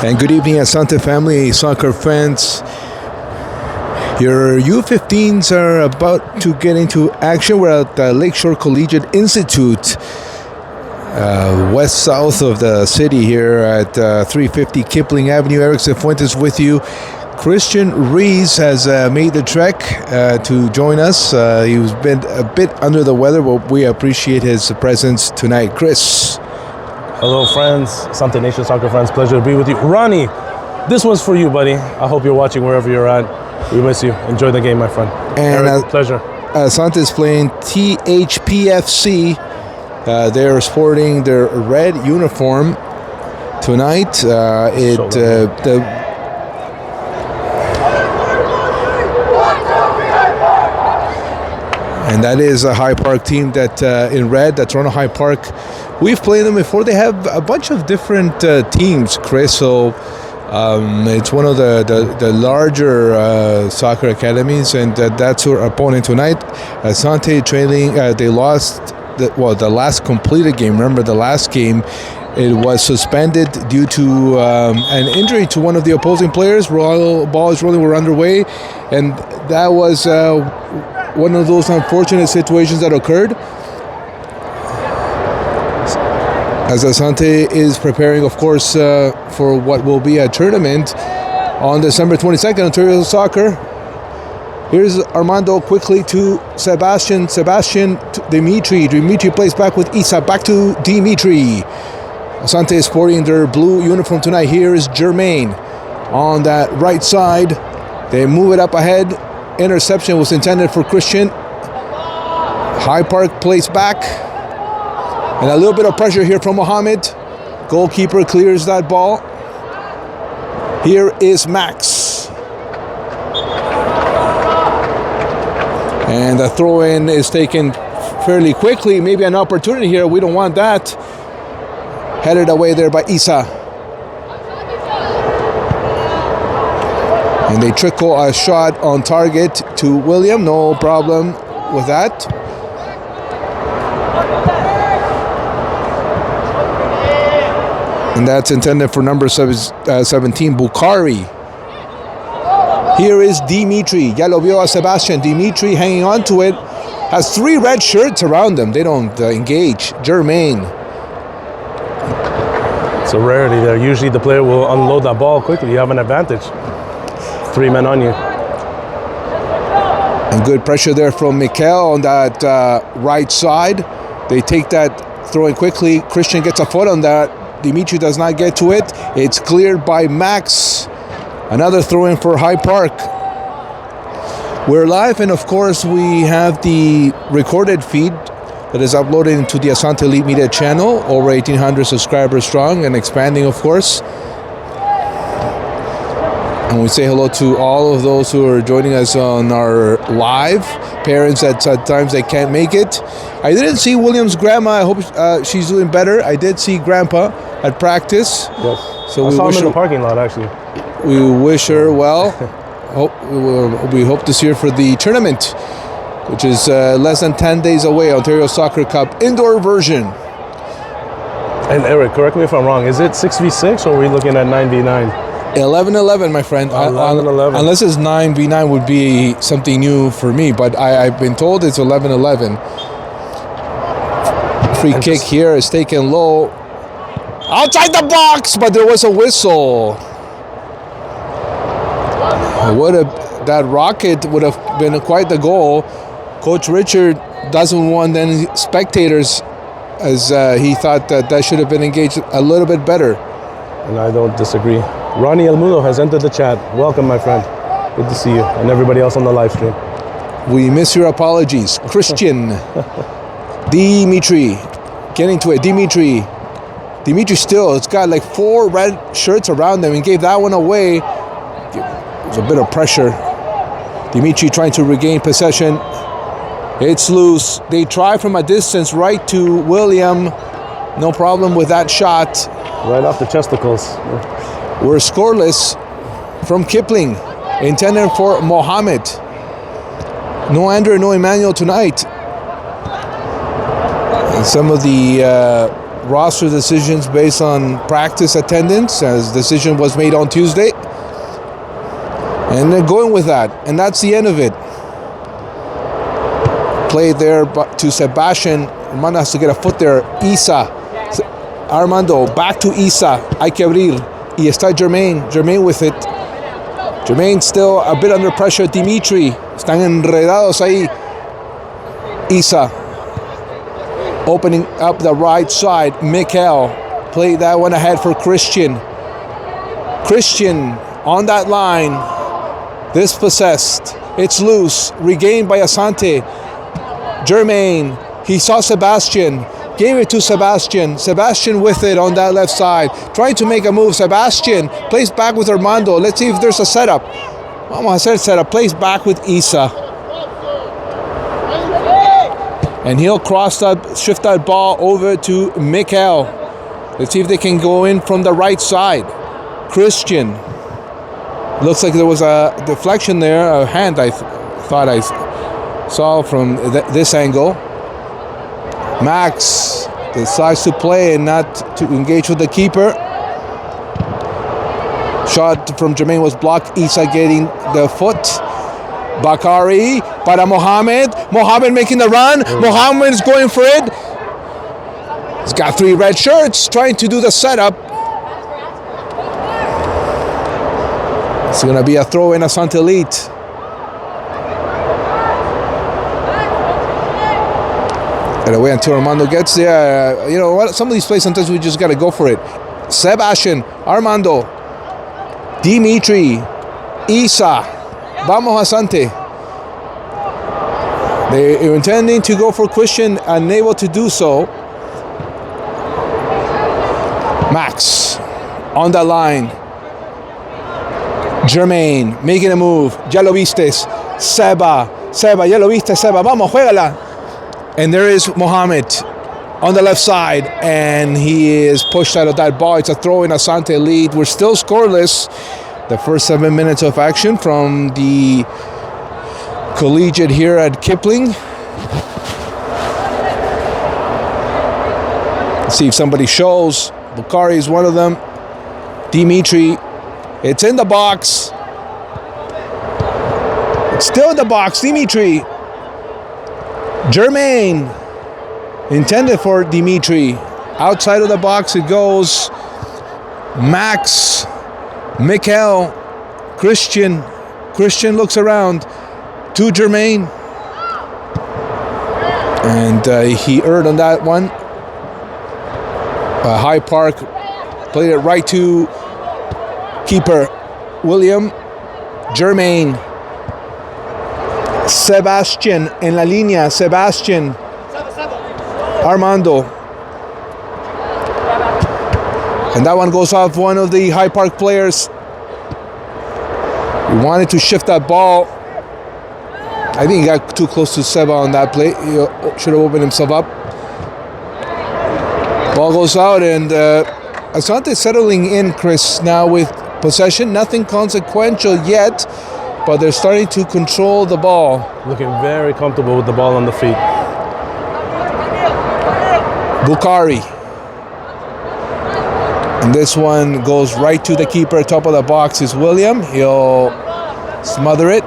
And good evening, Asante family, soccer fans. Your U15s are about to get into action. We're at the Lakeshore Collegiate Institute, west-south of the city here at 350 Kipling Avenue. Erik Sifuentes with you. Christian Ruiz has made the trek to join us. He's been a bit under the weather, but we appreciate his presence tonight. Chris. Hello, friends. Asante Nation soccer fans. Pleasure to be with you. Ronnie, this one's for you, buddy. I hope you're watching wherever you're at. We miss you. Enjoy the game, my friend. And Erik, pleasure. Asante is playing THPFC. They're sporting their red uniform tonight. And that is a High Park team that in red, the Toronto High Park. We've played them before. They have a bunch of different teams, Chris. So it's one of the larger soccer academies, and that's our opponent tonight. Asante trailing. They lost the last completed game. Remember the last game, it was suspended due to an injury to one of the opposing players. Ball is rolling. We're underway, and that was one of those unfortunate situations that occurred. As Asante is preparing, of course, for what will be a tournament on December 22nd, Ontario Soccer. Here's Armando quickly to Sebastian to Dimitri. Dimitri plays back with Isa. Back to Dimitri. Asante is sporting their blue uniform tonight. Here is Jermaine on that right side. They move it up ahead. Interception was intended for Christian. High Park plays back. And a little bit of pressure here from Mohammed. Goalkeeper clears that ball. Here is Max. And the throw-in is taken fairly quickly. Maybe an opportunity here. We don't want that. Headed away there by Isa. And they trickle a shot on target to William. No problem with that. And that's intended for number 17, Bukhari. Here is Dimitri. Ya lo vio a Sebastian. Dimitri hanging on to it. Has 3 red shirts around them. They don't engage. Jermaine. It's a rarity there. Usually the player will unload that ball quickly. You have an advantage. 3 men on you. And good pressure there from Mikel on that right side. They take that throw in quickly. Christian gets a foot on that. Dimitri does not get to it. It's cleared by Max. Another throw-in for High Park. We're live, and of course we have the recorded feed that is uploaded into the Asante Elite Media channel, over 1,800 subscribers strong and expanding, of course. And we say hello to all of those who are joining us on our live. Parents that at times they can't make it. I didn't see William's grandma. I hope she's doing better. I did see Grandpa at practice. Yes. So I saw him in the parking lot, actually. We wish her well. We hope to see her for the tournament, which is less than 10 days away. Ontario Soccer Cup indoor version. And Erik, correct me if I'm wrong. Is it 6v6 or are we looking at 9v9? 11-11, my friend. 11-11. Unless it's 9v9 would be something new for me, but I've been told it's 11-11. Free kick here is taken low. Outside the box, but there was a whistle. That rocket would have been quite the goal. Coach Richard doesn't want any spectators, as he thought that should have been engaged a little bit better. And I don't disagree. Ronnie El Mudo has entered the chat. Welcome, my friend. Good to see you, and everybody else on the live stream. We miss your apologies. Christian. Dimitri. Getting to it. Dimitri still, it's got like 4 red shirts around them and gave that one away. There's a bit of pressure. Dimitri trying to regain possession. It's loose. They try from a distance right to William. No problem with that shot. Right off the chesticles. We're scoreless from Kipling. Intended for Mohammed. No Andrew, no Emmanuel tonight. And some of the roster decisions based on practice attendance, as decision was made on Tuesday. And they're going with that. And that's the end of it. Play there to Sebastian. Armando has to get a foot there. Isa. Armando, back to Isa. Hay que abrir. Y está Jermaine. Jermaine with it. Jermaine still a bit under pressure. Dimitri. Están enredados ahí. Isa. Opening up the right side. Mikel. Play that one ahead for Christian. Christian on that line. Dispossessed. It's loose. Regained by Asante. Jermaine. He saw Sebastian. Gave it to Sebastian. Sebastian with it on that left side. Trying to make a move. Sebastian plays back with Armando. Let's see if there's a setup. Vamos a hacer setup. Plays back with Isa. And he'll shift that ball over to Mikel. Let's see if they can go in from the right side. Christian. Looks like there was a deflection there. A hand I thought I saw from this angle. Max decides to play and not to engage with the keeper. Shot from Jermaine was blocked. Isa getting the foot. Bakari para Mohamed. Mohamed making the run. Mohamed is going for it. He's got 3 red shirts trying to do the setup. It's going to be a throw in Asante Elite. And away until Armando gets there. You know what? Some of these plays, sometimes we just got to go for it. Sebastian, Armando, Dimitri, Isa. Vamos Asante. They are intending to go for Christian, unable to do so. Max on the line. Jermaine making a move. Ya lo vistes. Seba, ya lo viste, Seba. Vamos, juégala. And there is Mohamed on the left side, and he is pushed out of that ball. It's a throw in Asante lead. We're still scoreless. The first 7 minutes of action from the collegiate here at Kipling. Let's see if somebody shows. Bukhari is one of them. Dimitri. It's in the box. It's still in the box. Dimitri. Jermaine. Intended for Dimitri. Outside of the box it goes. Max. Mikel. Christian. Christian looks around to Jermaine. And he erred on that one. High Park played it right to keeper William. Jermaine. Sebastian en la línea. Sebastian. Armando. And that one goes off one of the High Park players. He wanted to shift that ball. I think he got too close to Seba on that play. He should have opened himself up. Ball goes out, and Asante settling in, Chris, now with possession. Nothing consequential yet, but they're starting to control the ball. Looking very comfortable with the ball on the feet. Bukhari. And this one goes right to the keeper. Top of the box is William. He'll smother it.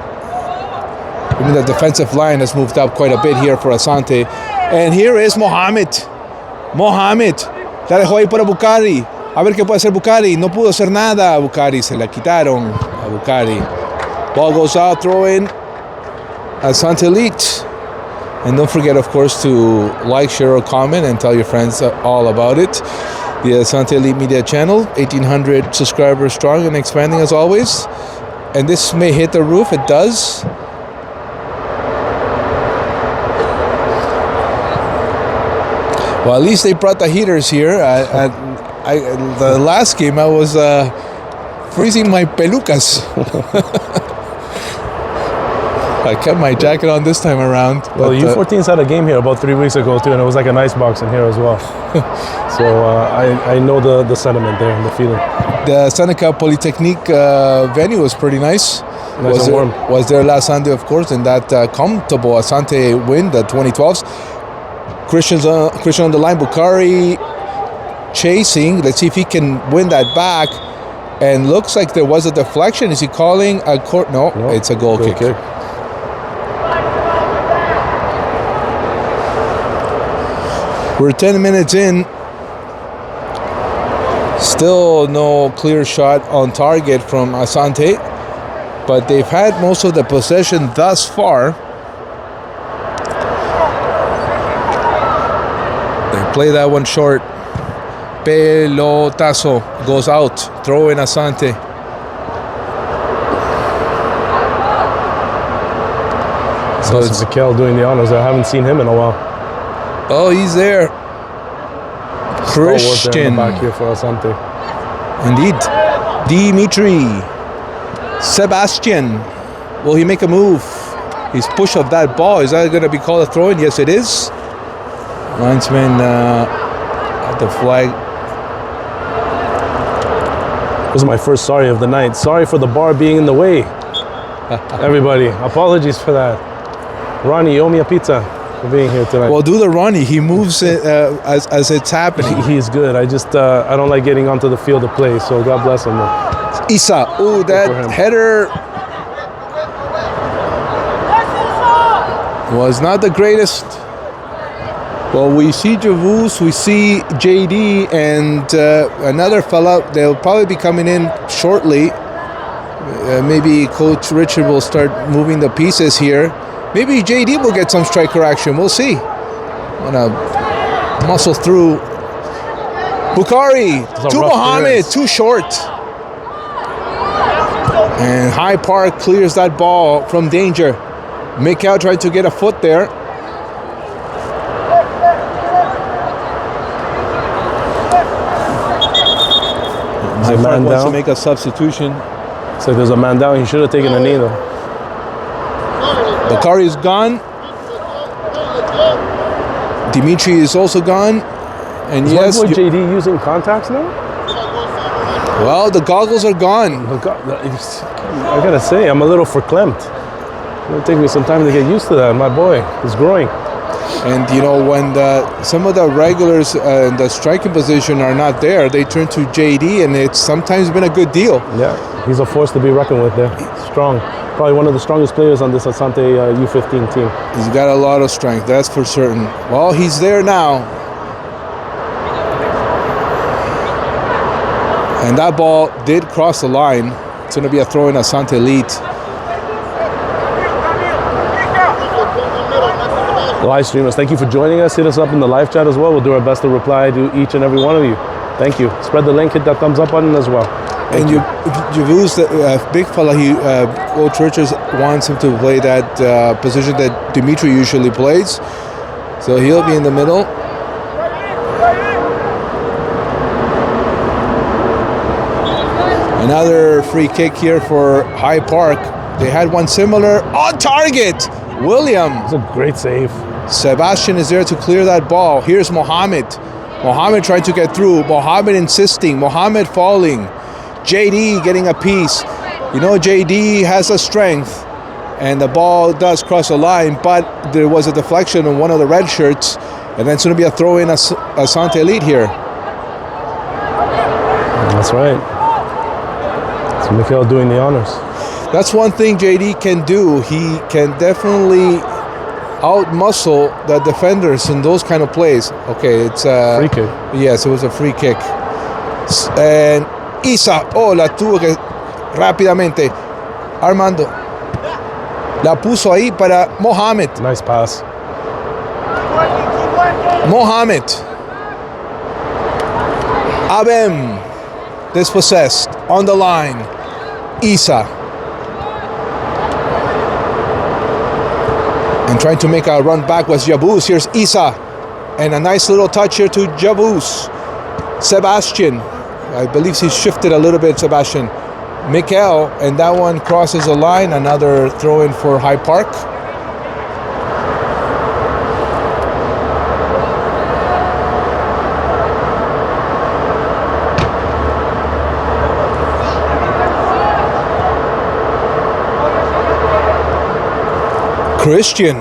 Even the defensive line has moved up quite a bit here for Asante. And here is Mohamed. Mohamed. La dejó ahí para Bukhari. A ver qué puede hacer Bukhari. No pudo hacer nada a Bukhari. Se la quitaron a Bukhari. Ball goes out. Throw in. Asante Elite. And don't forget, of course, to like, share, or comment and tell your friends all about it. The Asante Elite Media channel, 1,800 subscribers strong and expanding as always. And this may hit the roof. It does. Well, at least they brought the heaters here. The last game, I was freezing my pelucas. I kept my jacket on this time around. Well, U15s had a game here about 3 weeks ago too, and it was like an ice box in here as well. So I know the sentiment there and the feeling. The Seneca Polytechnique venue was pretty nice. Nice and warm. Was there last Sunday, of course, in that comfortable Asante win, the 2012s. Christian on the line, Bukhari chasing. Let's see if he can win that back. And looks like there was a deflection. Is he calling a court? No, it's a goal kick. We're 10 minutes in. Still no clear shot on target from Asante. But they've had most of the possession thus far. They play that one short. Pelotazo goes out. Throw in Asante. So it's Mikel doing the honors. I haven't seen him in a while. Oh, he's there. Christian. Back here for Asante. Indeed. Dimitri. Sebastian. Will he make a move? He's push of that ball. Is that going to be called a throw-in? Yes, it is. Linesman at the flag. This is my first sorry of the night. Sorry for the bar being in the way. Everybody, apologies for that. Ronnie, you owe me a pizza for being here tonight. Well, do the Ronnie. He moves it, as it's happening. He's good. I just I don't like getting onto the field to play. So God bless him. Isa. Oh, that header was not the greatest. Well, we see Javus, we see JD, and another fella. They'll probably be coming in shortly. Maybe Coach Richard will start moving the pieces here. Maybe JD will get some striker action. We'll see. Wanna muscle through. Bukhari to Mohammed, too short. And High Park clears that ball from danger. Mikel tried to get a foot there. High Park wants to make a substitution. So there's a man down. He should have taken a knee though. Bukhari is gone. Dimitri is also gone. And is yes, my boy JD using contacts now? Well, the goggles are gone. I gotta say, I'm a little verklempt. It'll take me some time to get used to that. My boy is growing. And you know, when some of the regulars in the striking position are not there, they turn to JD, and it's sometimes been a good deal. Yeah, he's a force to be reckoned with there. Strong. Probably one of the strongest players on this Asante U15 team. He's got a lot of strength, that's for certain. Well, he's there now. And that ball did cross the line. It's going to be a throw in Asante Elite. Live streamers, thank you for joining us. Hit us up in the live chat as well. We'll do our best to reply to each and every one of you. Thank you. Spread the link, hit that thumbs up button as well. And Javus, the big fella, Coach Richards wants him to play that position that Dimitri usually plays. So he'll be in the middle. Another free kick here for High Park. They had one similar on target. William. It's a great save. Sebastian is there to clear that ball. Here's Mohammed. Mohammed trying to get through. Mohammed insisting. Mohammed falling. JD getting a piece. You know, JD has a strength, and the ball does cross the line, but there was a deflection on one of the red shirts, and then it's going to be a throw in Asante Elite here. That's right. It's Mikel doing the honors. That's one thing JD can do. He can definitely out-muscle the defenders in those kind of plays. Okay, it's a free kick. Yes, it was a free kick. And Isa, la tuvo que rápidamente. Armando la puso ahí para Mohammed. Nice pass. Mohammed. Abem dispossessed on the line. Isa. And trying to make a run back was Javus. Here's Isa. And a nice little touch here to Javus. Sebastian. I believe he's shifted a little bit, Sebastian. Mikel, and that one crosses the line. Another throw in for High Park. Christian.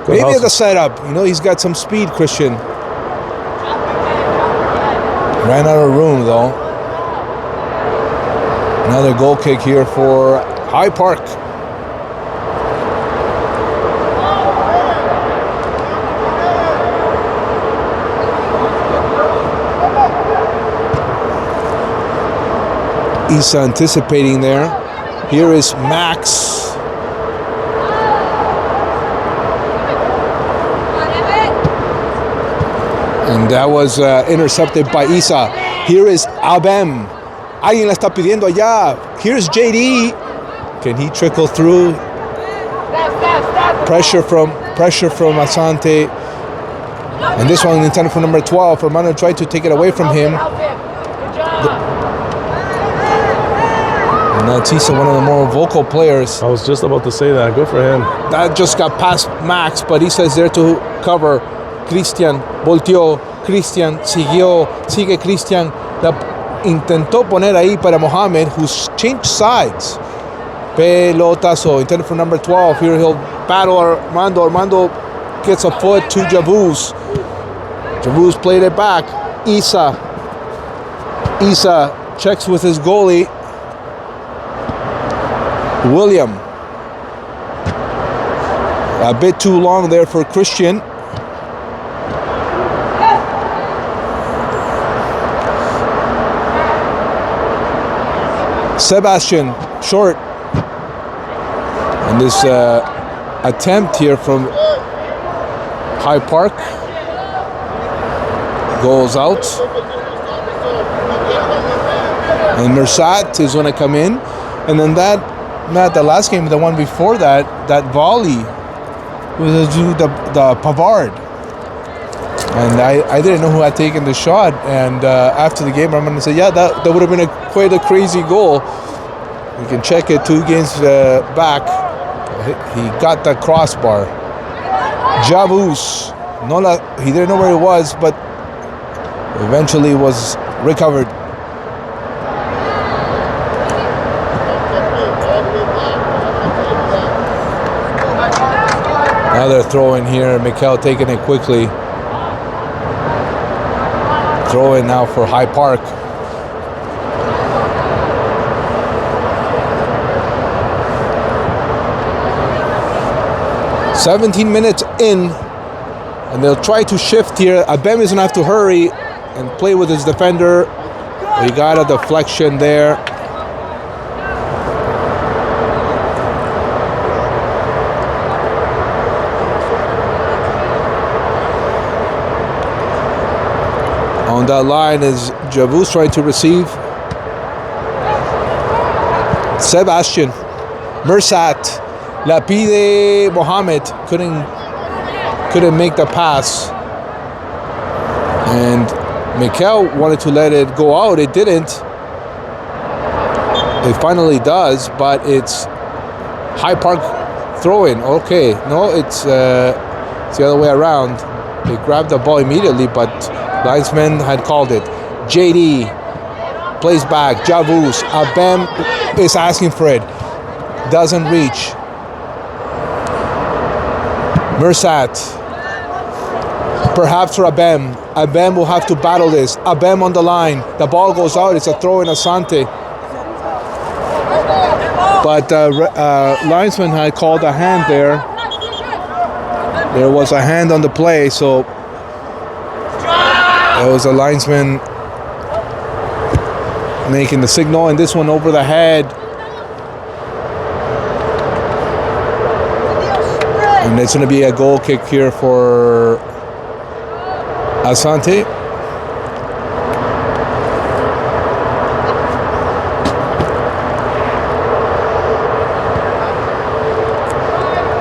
Maybe at the setup. You know, he's got some speed, Christian. Ran out of room though. Another goal kick here for High Park. Isa anticipating there. Here is Max. And that was intercepted by Isa. Here is Abem. Alguien la está pidiendo allá. Here's JD. Can he trickle through? Pressure from Asante. And this one intended for number 12. Romano tried to take it away from him. And that's Isa, one of the more vocal players. I was just about to say that. Good for him. That just got past Max, but Isa is there to cover. Christian volteó. Christian siguió. Sigue Christian. Intentó poner ahí para Mohamed, who's changed sides. Pelotazo intended for number 12. Here he'll battle Armando. Armando gets a foot to Javuz. Javuz played it back. Isa checks with his goalie. William. A bit too long there for Christian. Sebastian short. And this attempt here from High Park goes out. And Mersat is going to come in. And then the last game, the one before that volley was the Pavard. And I didn't know who had taken the shot. And after the game, I'm going to say, yeah, that would have been quite a crazy goal. You can check it 2 games back. He got the crossbar. Javuz. He didn't know where it was, but eventually was recovered. Another throw in here. Mikel taking it quickly. Throw in now for High Park. "17 minutes in, and they'll try to shift here. Abem is gonna have to hurry and play with his defender. He got a deflection there. On that line is Javuz trying to receive. Sebastian. Mersat. La pide Mohamed. Couldn't make the pass. And Mikel wanted to let it go out. It didn't. It finally does, but it's High Park throw-in. Okay. No, it's the other way around. They grabbed the ball immediately, but linesman had called it. JD plays back. Javuz. Abem is asking for it. Doesn't reach. Mersat. Perhaps for Abem. Abem will have to battle this. Abem on the line. The ball goes out. It's a throw in Asante. But linesman had called a hand there. There was a hand on the play, so there was a linesman making the signal, and this one over the head. And it's going to be a goal kick here for Asante.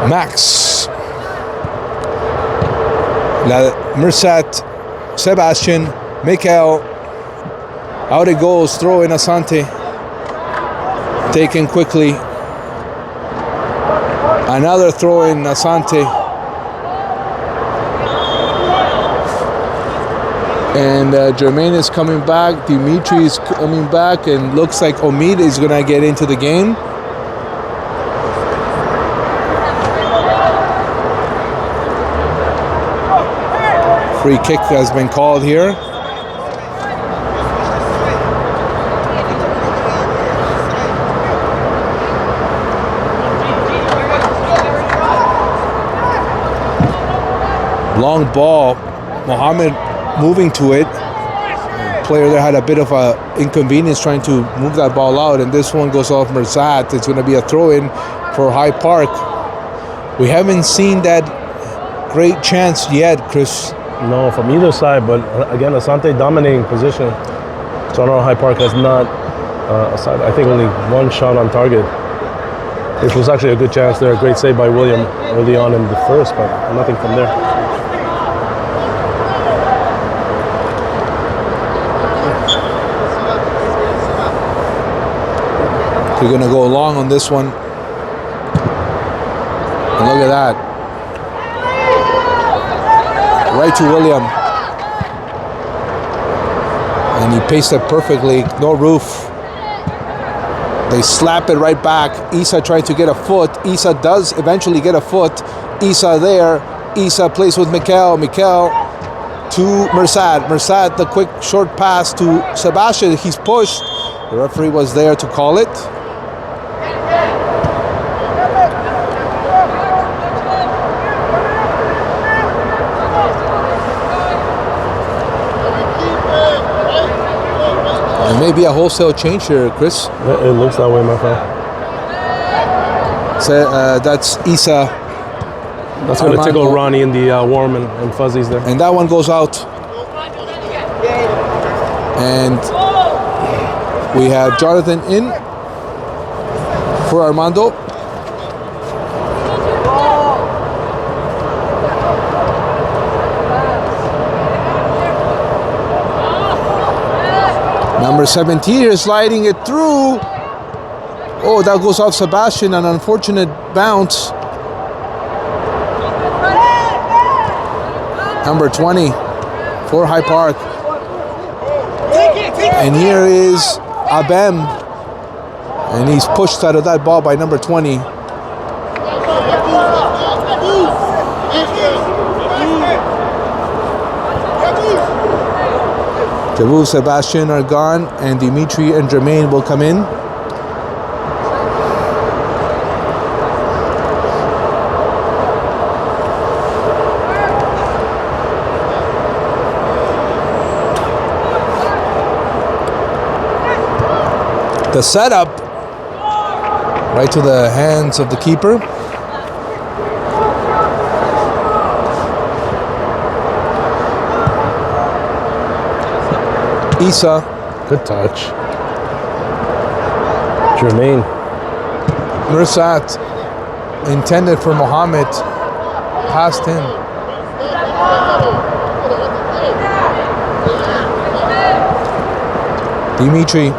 Max. Mersat. Sebastian. Mikel. Out it goes. Throw in Asante. Taken quickly. Another throw in Asante. And Jermaine is coming back. Dimitri is coming back. And looks like Omid is going to get into the game. Free kick has been called here. Long ball. Mohammed moving to it. Player there had a bit of a inconvenience trying to move that ball out, and this one goes off Merzat. It's going to be a throw-in for Hyde Park. We haven't seen that great chance yet, Chris. No, from either side, but again, Asante dominating position. So I know Hyde Park has not, aside, I think only one shot on target. This was actually a good chance there. A great save by William early on in the first, but nothing from there. We're going to go long on this one. And look at that. Right to William. And he paced it perfectly. No roof. They slap it right back. Isa trying to get a foot. Isa does eventually get a foot. Isa there. Isa plays with Mikel. Mikel to Merzat. Merzat, the quick short pass to Sebastian. He's pushed. The referee was there to call it. It may be a wholesale change here, Chris. It looks that way, my friend. So that's Isa. That's going to tickle Ronnie in the warm and fuzzies there. And that one goes out. And we have Jonathan in for Armando. Number 17 is sliding it through. Oh, that goes off Sebastian. An unfortunate bounce. Number 20 for Hyde Park. And here is Abem. And he's pushed out of that ball by number 20. Javu, Sebastian are gone, and Dimitri and Jermaine will come in. The setup right to the hands of the keeper. Isa. Good touch. Jermaine. Merzat intended for Mohammed. Past him. Dimitri.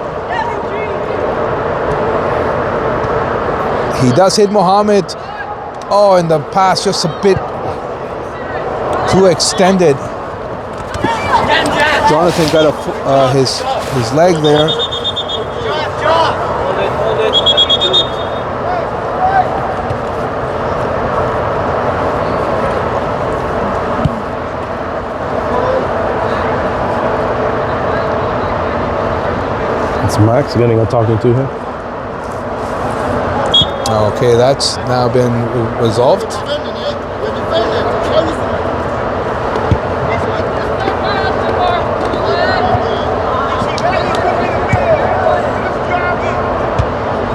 He does hit Mohammed. Oh, and the pass just a bit too extended. Jonathan got his leg there. It's Max getting a talking to here. Okay, that's now been resolved.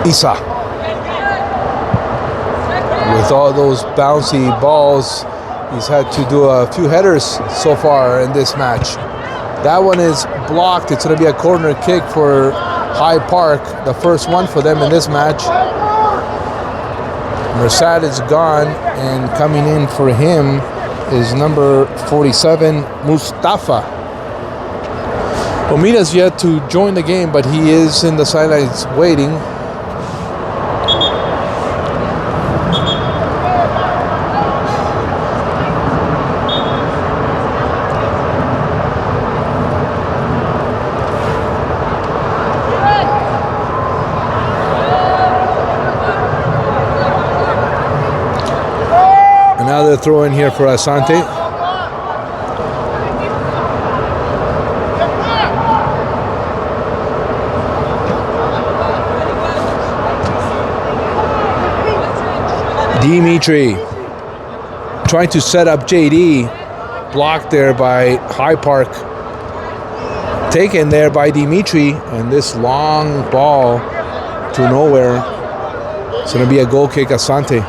Isa. With all those bouncy balls, he's had to do a few headers so far in this match. That one is blocked. It's going to be a corner kick for Hyde Park, the first one for them in this match. Merzat is gone, and coming in for him is number 47, Mustafa. Omida's yet to join the game, but he is in the sidelines waiting. Another throw in here for Asante. Dimitri trying to set up JD. blocked there by High Park. Taken there by Dimitri, and this long ball to nowhere. It's going to be a goal kick, Asante.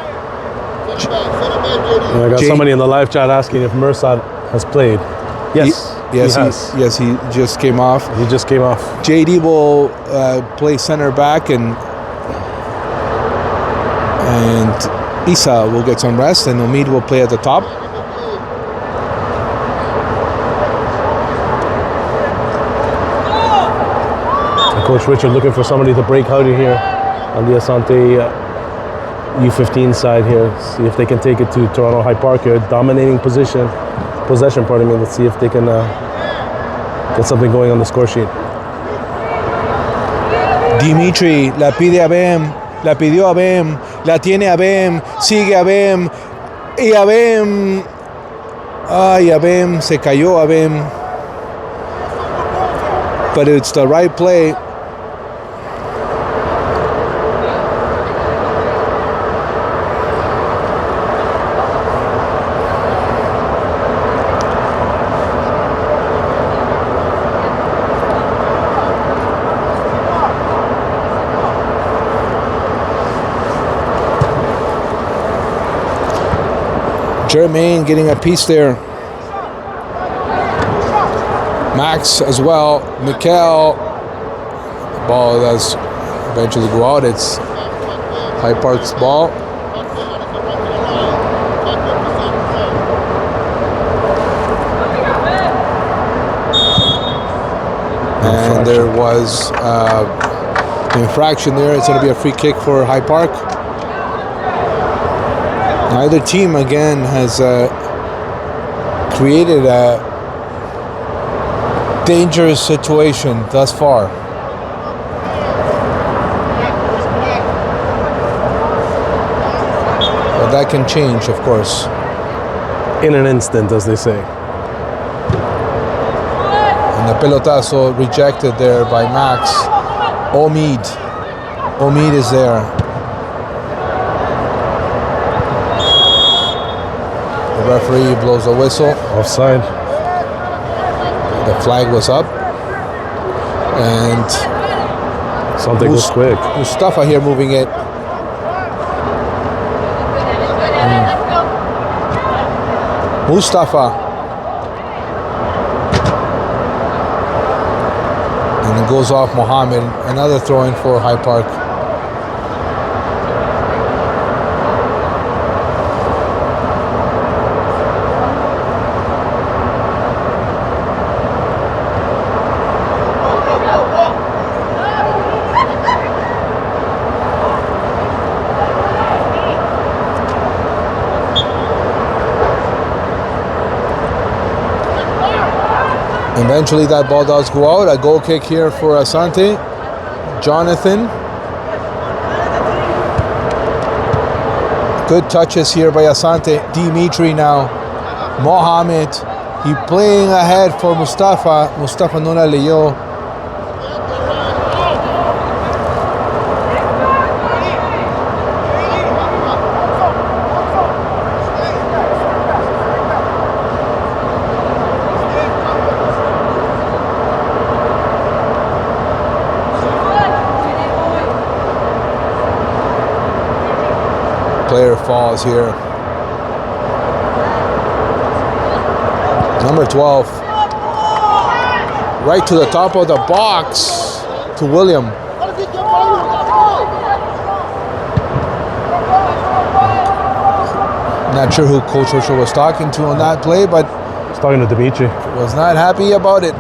I got somebody in the live chat asking if Mirsad has played. Yes, he just came off. He just came off. JD will play center back, and Isa will get some rest, and Omid will play at the top. Coach Richard looking for somebody to break out of here on the Asante U15 side here. See if they can take it to Toronto High Park here. Dominating possession, pardon me. Let's see if they can get something going on the score sheet. Dimitri la pide a Bem, la pidió a Bem, la tiene a Bem, sigue a Bem, y a Bem. Ay, a Bem, se cayó a Bem. But it's the right play. Jermaine getting a piece there. Max as well. Mikel. The ball does eventually go out. It's High Park's ball. And there was an infraction there. It's going to be a free kick for High Park. Neither team again has created a dangerous situation thus far. But that can change, of course. In an instant, as they say. And the pelotazo rejected there by Max. Omid is there. The referee blows a whistle. Offside. The flag was up. And something goes quick. Mustafa here moving it. Mustafa. And it goes off Mohammed. Another throw-in for High Park. Eventually that ball does go out. A goal kick here for Asante. Jonathan. Good touches here by Asante. Dimitri now. Mohammed. He playing ahead for Mustafa. Mustafa no la leyó. Player falls here. Number 12. Right to the top of the box to William. Not sure who Coach Richard was talking to on that play, but he's talking to Dimitri. Was not happy about it.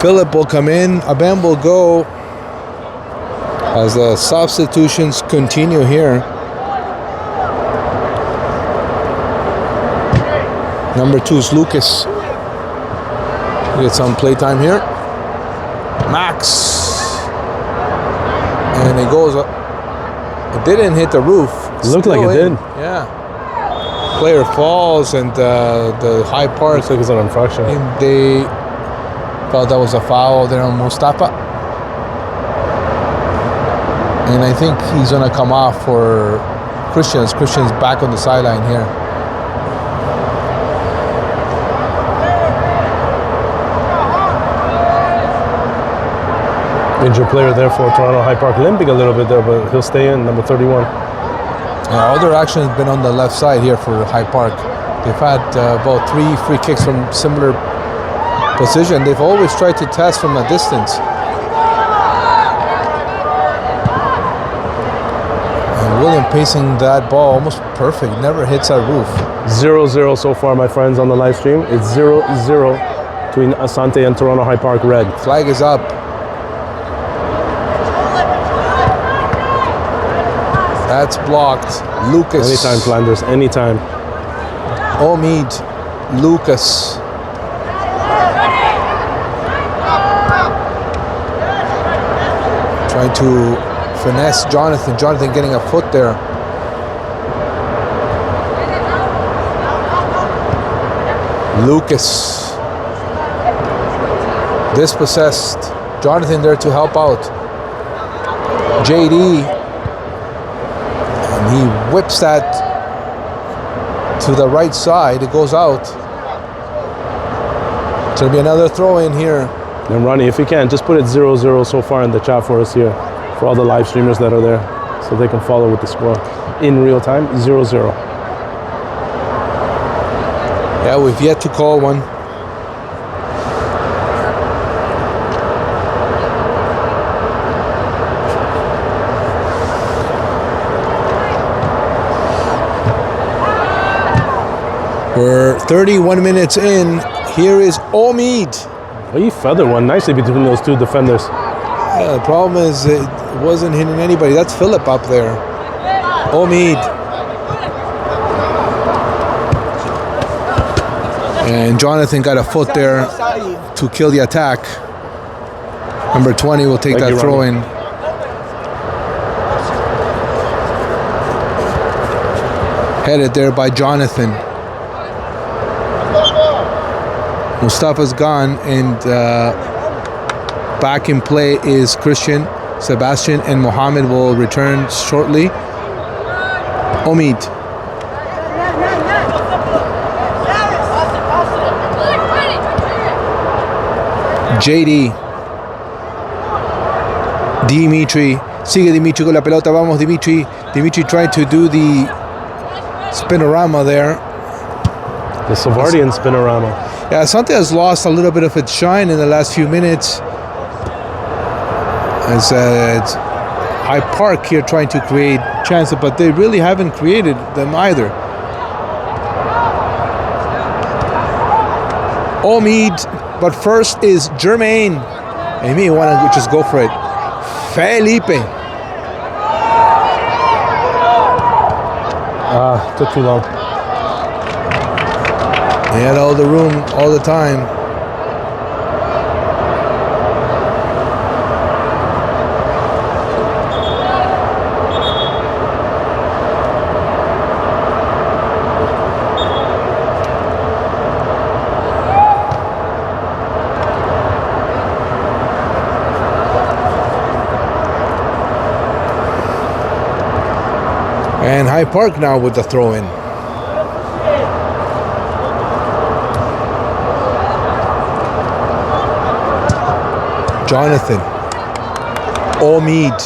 Philip will come in. Abem will go as the substitutions continue here. Number 2 is Lucas. Get some playtime here. Max. And it goes up. It didn't hit the roof. It looked like it did. Yeah. Player falls and the High Park. Looks like it's an infraction. They Felt that was a foul there on Mustafa. And I think he's going to come off for Christian. Christian's back on the sideline here. Injured player there for Toronto High Park, limping a little bit there, but he'll stay in, number 31. All their action has been on the left side here for High Park. They've had about 3 free kicks from similar position. They've always tried to test from a distance. And William pacing that ball almost perfect, never hits that roof. 0-0 so far, my friends, on the live stream. It's 0-0 between Asante and Toronto High Park Red. Flag is up. That's blocked. Lucas. Anytime, Flanders, anytime. Omid. Lucas. Trying to finesse Jonathan. Jonathan getting a foot there. Lucas. Dispossessed. Jonathan there to help out. JD. And he whips that to the right side. It goes out. It's going to be another throw in here. And Ronnie, if you can, just put it 0-0 so far in the chat for us here, for all the live streamers that are there, so they can follow with the score in real time. 0-0. Yeah, we've yet to call one. We're 31 minutes in. Here is Omid. Well, he feathered one nicely between those two defenders. Yeah, the problem is it wasn't hitting anybody. That's Philip up there. Omid. And Jonathan got a foot there to kill the attack. Number 20 will take that throw in. Headed there by Jonathan. Mustafa's gone, and back in play is Christian, Sebastian, and Mohammed will return shortly. Omid. JD. Dimitri. Sigue Dimitri con la pelota. Vamos, Dimitri. Dimitri trying to do the spinorama there. The Savardian spinorama. Yeah, Asante has lost a little bit of its shine in the last few minutes. As it's High Park here trying to create chances, but they really haven't created them either. Omid, but first is Jermaine. And he may want to just go for it. Felipe. Took too long. He had all the room all the time. And High Park now with the throw-in. Jonathan. Omid.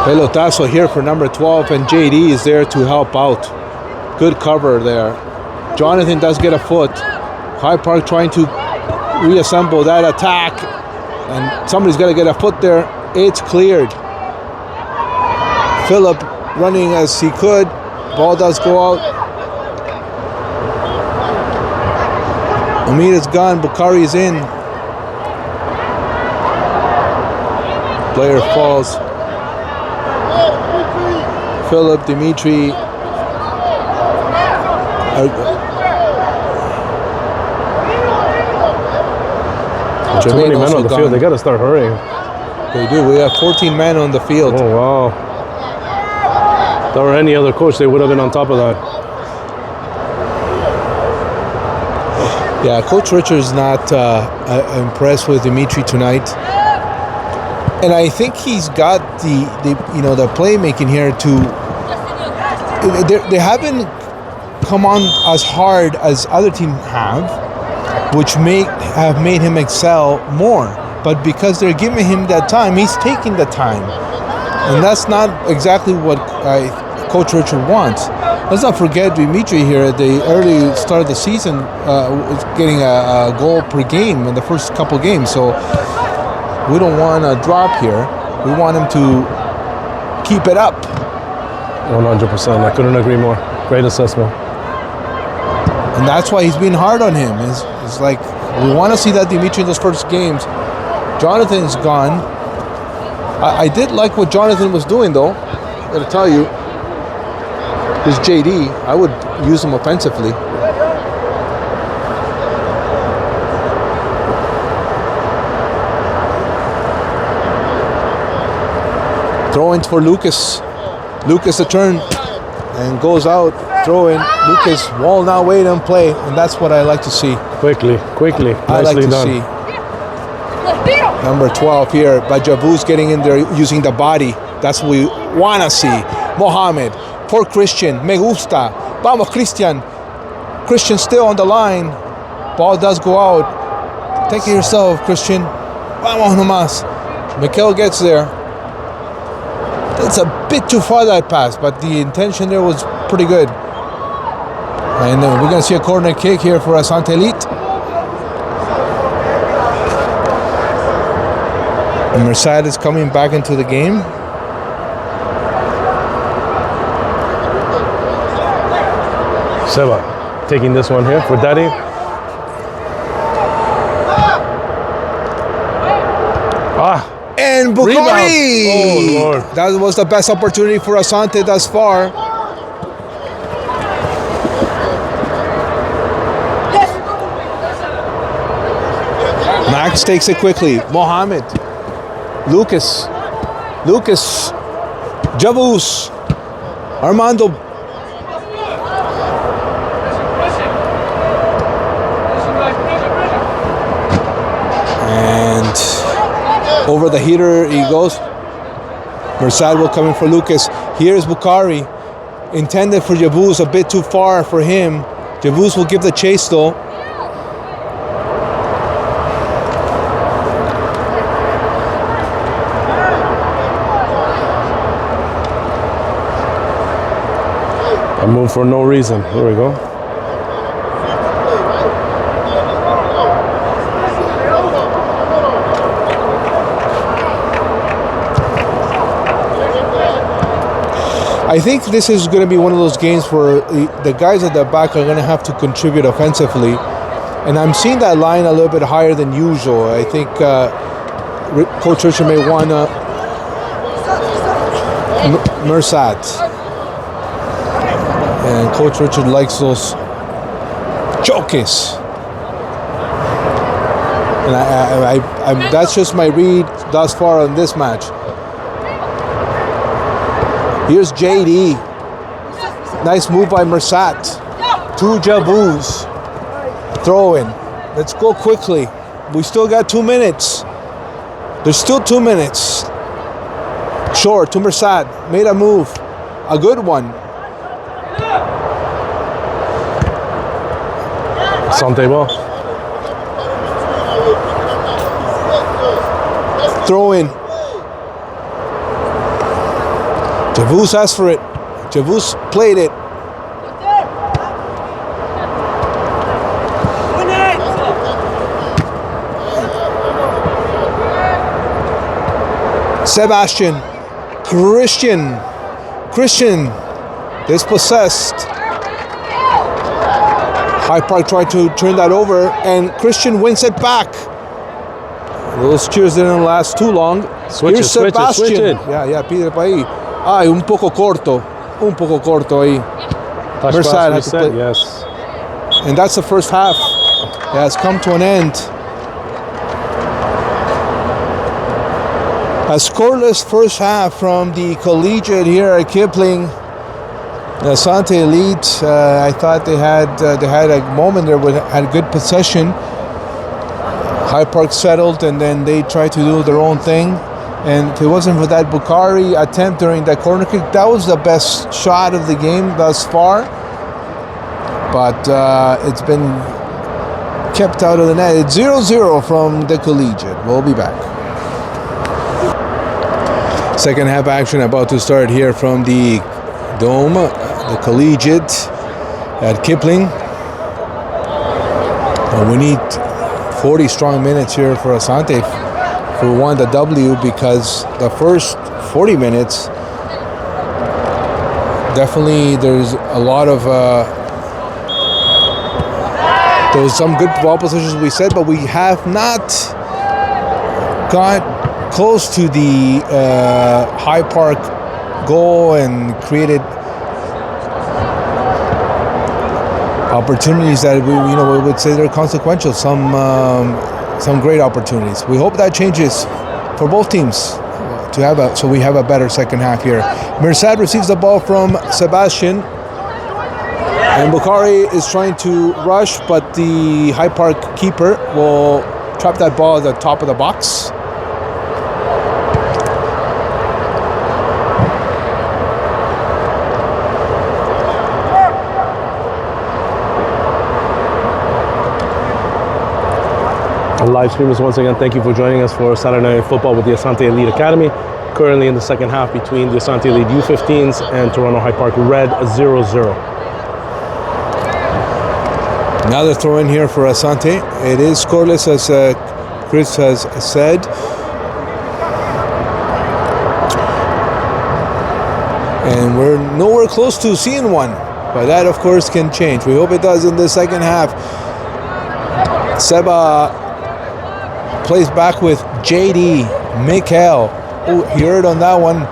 Pelotazo here for number 12, and JD is there to help out. Good cover there. Jonathan does get a foot. High Park trying to reassemble that attack, and somebody's got to get a foot there. It's cleared. Philip running as he could. Ball does go out. Omid is gone. Bukhari is in. Player falls. Philip, Dimitri. Too many men on the field. They got to start hurrying. They do. We have 14 men on the field. Oh, wow. If there were any other coach, they would have been on top of that. Yeah, Coach Richard is not impressed with Dimitri tonight, and I think he's got the playmaking here to. They haven't come on as hard as other teams have, which have made him excel more. But because they're giving him that time, he's taking the time, and that's not exactly what Coach Richard wants. Let's not forget Dimitri here at the early start of the season was getting a goal per game in the first couple games. So we don't want a drop here. We want him to keep it up. 100%. I couldn't agree more. Great assessment. And that's why he's being hard on him. It's like we want to see that Dimitri in those first games. Jonathan's gone. I did like what Jonathan was doing, though. I gotta tell you. This JD, I would use him offensively. Throw in for Lucas. Lucas a turn and goes out. Throw in. Lucas will not wait and play, and that's what I like to see. Quickly. I like Nicely to done. see. Number 12 here, but Javu's getting in there using the body. That's what we want to see. Mohamed for Christian. Me gusta. Vamos, Christian. Christian still on the line. Ball does go out. Take it yourself, Christian. Vamos nomás. Mikel gets there. It's a bit too far, that pass, but the intention there was pretty good. And we're going to see a corner kick here for Asante Elite. And Merced is coming back into the game. Seba taking this one here for Daddy. And Bukhari! Oh, Lord. That was the best opportunity for Asante thus far. Max takes it quickly. Mohamed. Lucas. Javus. Armando. And over the heater he goes. Merced will come in for Lucas. Here's Bukhari. Intended for Javus, a bit too far for him. Javus will give the chase though. I move for no reason. Here we go. I think this is going to be one of those games where the guys at the back are going to have to contribute offensively. And I'm seeing that line a little bit higher than usual. I think Coach Richard may want to Merced. And Coach Richard likes those choques. And I that's just my read thus far on this match. Here's JD. Nice move by Merced. To Javus. Throw in. Let's go quickly. We still got 2 minutes. There's still 2 minutes. Short to Merced. Made a move. A good one. Asante ball. Throw in. Javus asked for it. Javus played it. Sebastian. Christian. Dispossessed. High Park tried to turn that over, and Christian wins it back. Those cheers didn't last too long. Here's Sebastian. Yeah, pide para ahí. Ay, un poco corto ahí. Merced had to play. Yes. And that's the first half. It has come to an end. A scoreless first half from the collegiate here at Kipling. The Asante Elite, I thought they had a moment there where they had good possession. High Park settled, and then they tried to do their own thing. And if it wasn't for that Bukhari attempt during that corner kick, that was the best shot of the game thus far. But it's been kept out of the net. It's 0-0 from the Collegiate. We'll be back. Second half action about to start here from the Dome, the Collegiate at Kipling. We need 40 strong minutes here for Asante if we want the W, because the first 40 minutes, definitely there's a lot of there was some good ball positions we said, but we have not got close to the High Park goal and created opportunities that we would say they're consequential. Some great opportunities. We hope that changes for both teams so we have a better second half here. Mirsad receives the ball from Sebastian, and Bukhari is trying to rush, but the High Park keeper will trap that ball at the top of the box. Live streamers, once again, thank you for joining us for Saturday Night Football with the Asante Elite Academy. Currently in the second half between the Asante Elite U15s and Toronto High Park Red, 0-0. Another throw in here for Asante. It is scoreless, as Chris has said. And we're nowhere close to seeing one. But that, of course, can change. We hope it does in the second half. Seba plays back with JD. Mikael. Ooh, he heard on that one.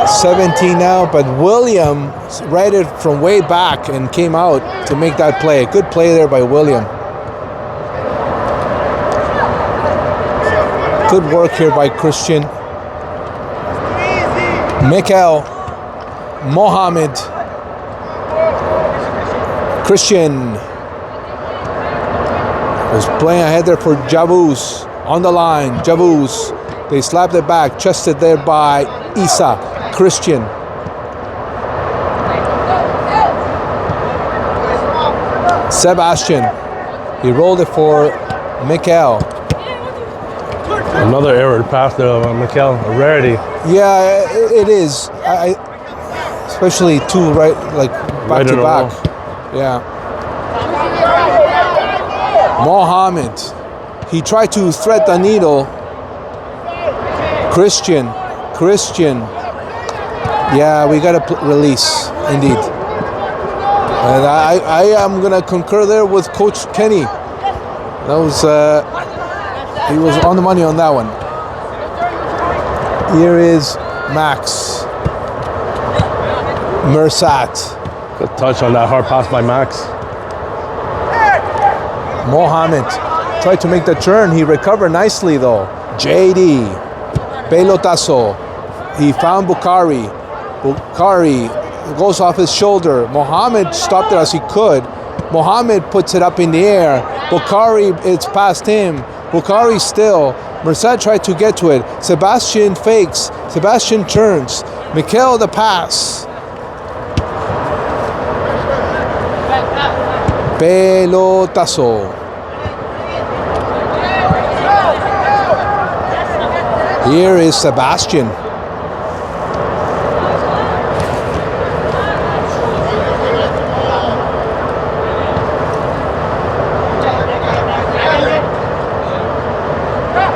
17 now, but William read it from way back and came out to make that play. Good play there by William. Good work here by Christian. Mikael. Mohammed. Christian was playing ahead there for Javuz. On the line, Javuz. They slapped it back, chested there by Isa. Christian. Sebastian. He rolled it for Mikael. Another error pass there, Mikael. A rarity. Yeah, it is. Especially two back to back. Yeah. Mohammed. He tried to thread the needle. Christian. Yeah, we got to release, indeed. And I am going to concur there with Coach Kenny. That was, he was on the money on that one. Here is Max. Mirsad. Good touch on that hard pass by Max. Mohammed tried to make the turn. He recovered nicely, though. JD. Pelotazo. He found Bukhari. Bukhari goes off his shoulder. Mohammed stopped it as he could. Mohammed puts it up in the air. Bukhari, it's past him. Bukhari still. Mirsad tried to get to it. Sebastian fakes. Sebastian turns. Mikael the pass. Pelotazo. Here is Sebastian.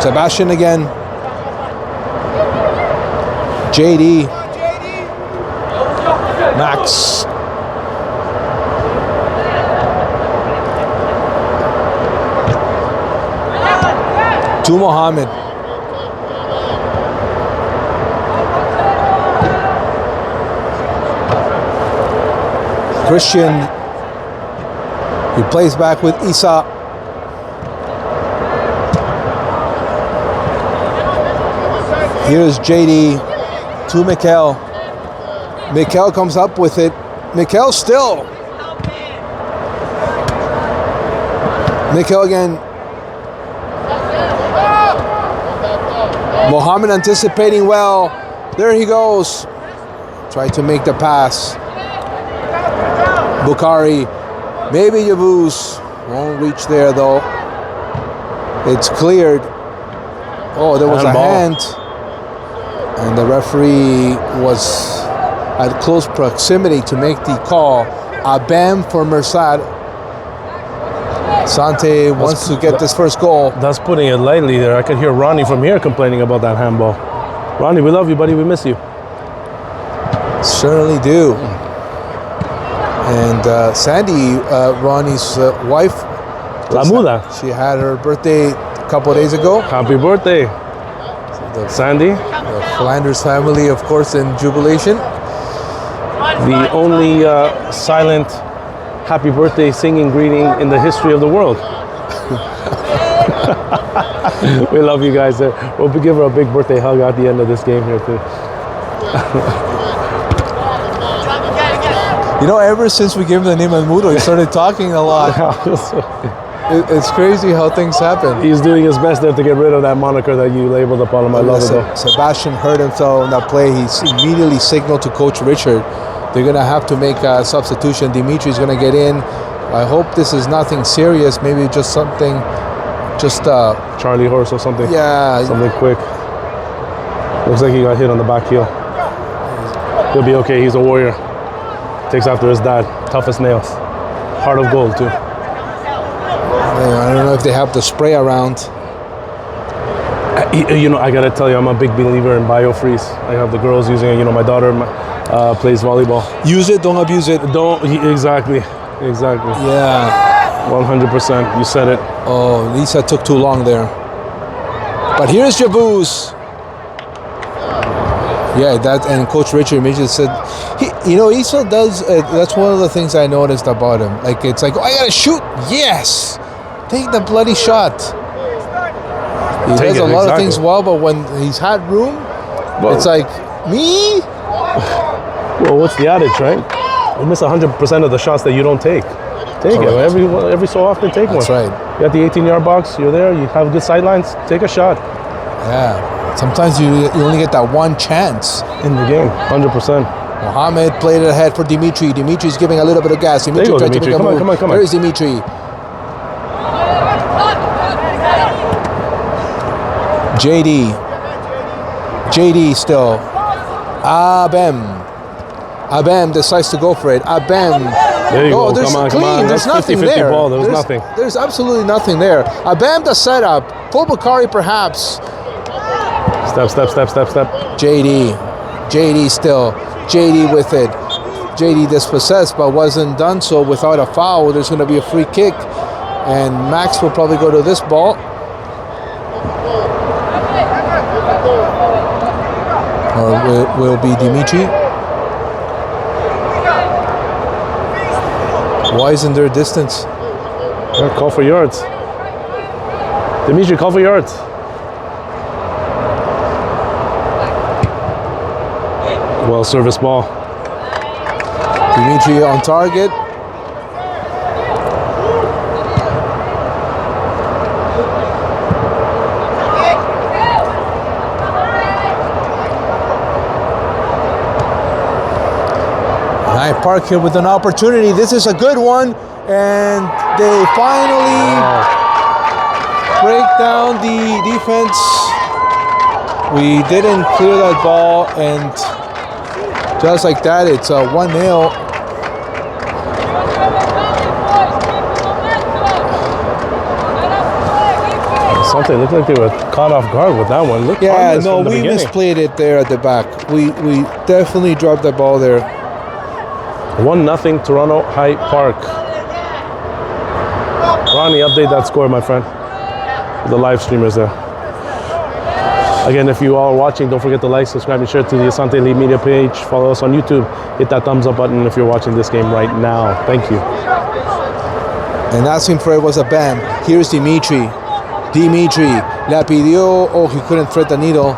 Sebastian again. JD. Max. To Mohammed. Christian. He plays back with Isa. Here's JD to Mikael. Mikel comes up with it. Mikel still. Mikel again. Mohamed anticipating well. There he goes. Try to make the pass. Bukhari. Maybe Yavuz. Won't reach there though. It's cleared. Oh, there was a hand. And the referee was at close proximity to make the call. A ban for Mersad. Asante wants to get this first goal. That's putting it lightly there. I could hear Ronnie from here complaining about that handball. Ronnie, we love you, buddy. We miss you. Certainly do. And Sandy, Ronnie's wife, La Muda. She had her birthday a couple of days ago. Happy birthday, Sandy. The Flanders family, of course, in jubilation. The only silent happy birthday singing greeting in the history of the world. We love you guys. We'll give her a big birthday hug at the end of this game here too. You know, ever since we gave him the name of Mudo, he started talking a lot. It's crazy how things happen. He's doing his best there to get rid of that moniker that you labeled upon him. I love it though. Sebastian hurt himself in that play. He immediately signaled to Coach Richard. They're going to have to make a substitution. Dimitri's going to get in. I hope this is nothing serious. Maybe just something, Charlie horse or something. Yeah. Something quick. Looks like he got hit on the back heel. He'll be okay. He's a warrior. Takes after his dad. Tough as nails. Heart of gold too. I don't know if they have the spray around. You know, I got to tell you, I'm a big believer in biofreeze. I have the girls using it. You know, my daughter plays volleyball. Use it, don't abuse it. Exactly. Yeah. 100%. You said it. Oh, Lisa took too long there. But here's Jabuz. Yeah, that, and Coach Richard Mitchell said, Isa does. That's one of the things I noticed about him. Like, it's like, oh, I gotta shoot. Yes, take the bloody shot. He does a lot of things well, but when he's had room, it's like, me? Well, what's the adage, right? You miss 100% of the shots that you don't take. Take it every so often. Take one. That's right. You at the 18-yard box. You're there. You have good sidelines. Take a shot. Yeah. Sometimes you only get that one chance in the game. 100%. Mohamed played it ahead for Dimitri. Dimitri's giving a little bit of gas. Dimitri tried to make a move. Come on. There is Dimitri. JD still. Abem decides to go for it. Abem. There you go. There's Come on. There's nothing 50-50 there. Ball. There's nothing. There's absolutely nothing there. Abem the setup. Pull Bukhari perhaps. Step. JD still. JD with it. JD dispossessed, but wasn't done so without a foul. There's going to be a free kick, and Max will probably go to this ball. Or will be Dimitri. Why isn't there a distance? Call for yards. Dimitri, call for yards. Well service ball. Dimitri on target. High Park here with an opportunity. This is a good one. And they finally break down the defense. We didn't clear that ball, and just like that, it's a 1-0. Something looked like they were caught off guard with that one. Look, yeah, no, we misplayed it there at the back. We definitely dropped the ball there. 1-0 Toronto High Park. Ronnie, update that score, my friend. The live streamers there. Again, if you are watching, don't forget to like, subscribe, and share to the Asante League Media page. Follow us on YouTube. Hit that thumbs up button if you're watching this game right now. Thank you. And asking for it was a bam. Here's Dimitri. Dimitri la pidió. Oh, he couldn't thread the needle.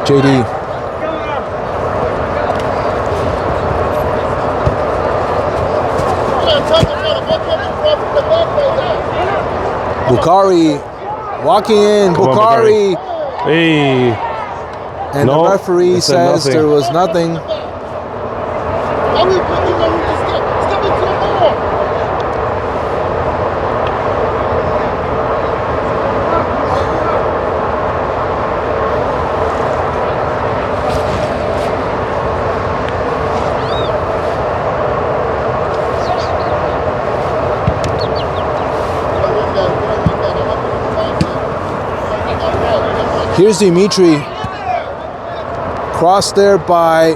JD. Bukhari walking in. Come on, Bukhari. Hey. And No, the referee it said says nothing. there was nothing. Here's Dimitri. Crossed there by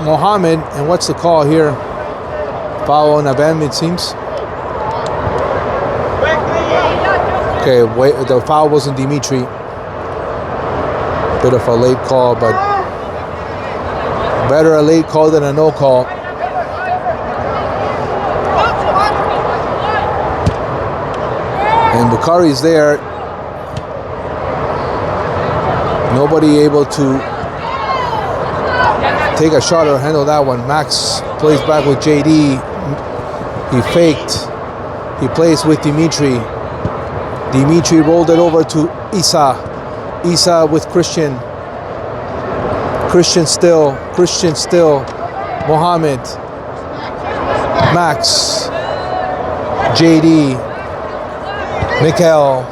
Mohammed. And what's the call here? Foul on Abem, it seems. Okay, wait, the foul wasn't Dimitri. Bit of a late call, but better a late call than a no call. And Bukhari's there. Nobody able to take a shot or handle that one. Max plays back with JD. He faked. He plays with Dimitri. Dimitri rolled it over to Isa. Isa with Christian. Christian still. Mohammed. Max. JD. Mikhail.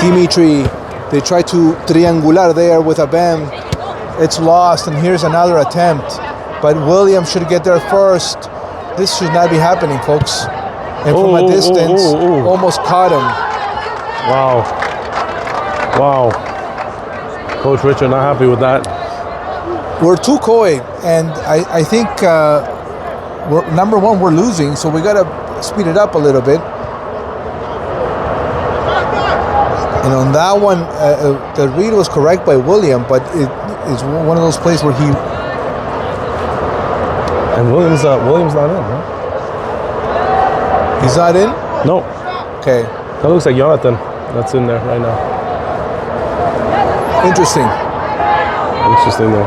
Dimitri, they try to triangular there with Abem. It's lost, and here's another attempt. But William should get there first. This should not be happening, folks. And from a distance, almost caught him. Wow. Coach Richard not happy with that. We're too coy, and I think, number one, we're losing, so we got to speed it up a little bit. And on that one, the read was correct by William, but it is one of those plays where he... And Williams not in, huh? He's not in? No. Okay. That looks like Jonathan. That's in there right now. Interesting. Interesting there.